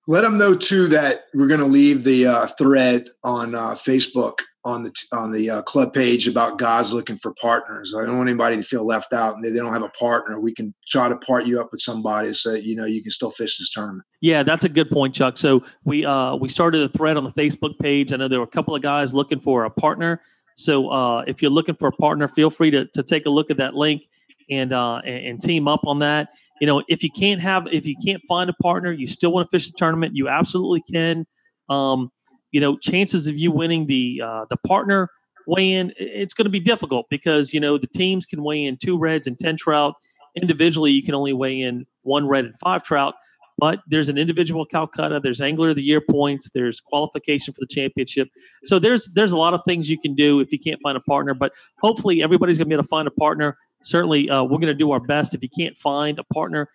[SPEAKER 3] Let them know too that we're going to leave the thread on Facebook on the club page about guys looking for partners. I don't want anybody to feel left out and they don't have a partner. We can try to part you up with somebody so that, you can still fish this tournament. Yeah, that's a good point, Chuck. So we started a thread on the Facebook page. I know there were a couple of guys looking for a partner. So if you're looking for a partner, feel free to take a look at that link and team up on that. If you can't find a partner, you still want to fish the tournament, you absolutely can. Chances of you winning the partner weigh-in, it's going to be difficult because, the teams can weigh in 2 reds and 10 trout. Individually, you can only weigh in 1 red and 5 trout. But there's an individual Calcutta, there's Angler of the Year points, there's qualification for the championship. So there's a lot of things you can do if you can't find a partner. But hopefully everybody's going to be able to find a partner. Certainly, we're going to do our best. If you can't find a partner,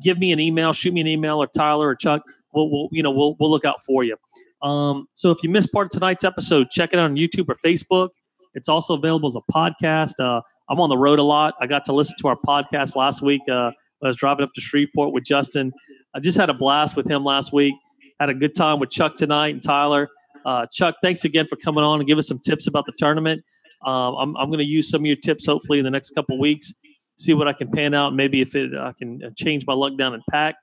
[SPEAKER 3] give me an email, shoot me an email, or Tyler or Chuck. We'll look out for you. So if you missed part of tonight's episode, check it out on YouTube or Facebook. It's also available as a podcast. I'm on the road a lot. I got to listen to our podcast last week. I was driving up to Shreveport with Justin. I just had a blast with him last week. Had a good time with Chuck tonight and Tyler. Chuck, thanks again for coming on and give us some tips about the tournament. I'm going to use some of your tips hopefully in the next couple of weeks, see what I can pan out. Maybe if I can change my luck down in PAC.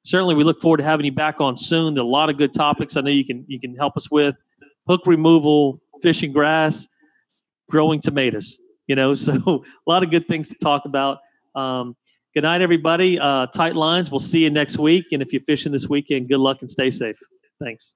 [SPEAKER 3] Certainly, we look forward to having you back on soon. There are a lot of good topics I know you can help us with: hook removal, fishing grass, growing tomatoes. So a lot of good things to talk about. Good night, everybody. Tight lines. We'll see you next week. And if you're fishing this weekend, good luck and stay safe. Thanks.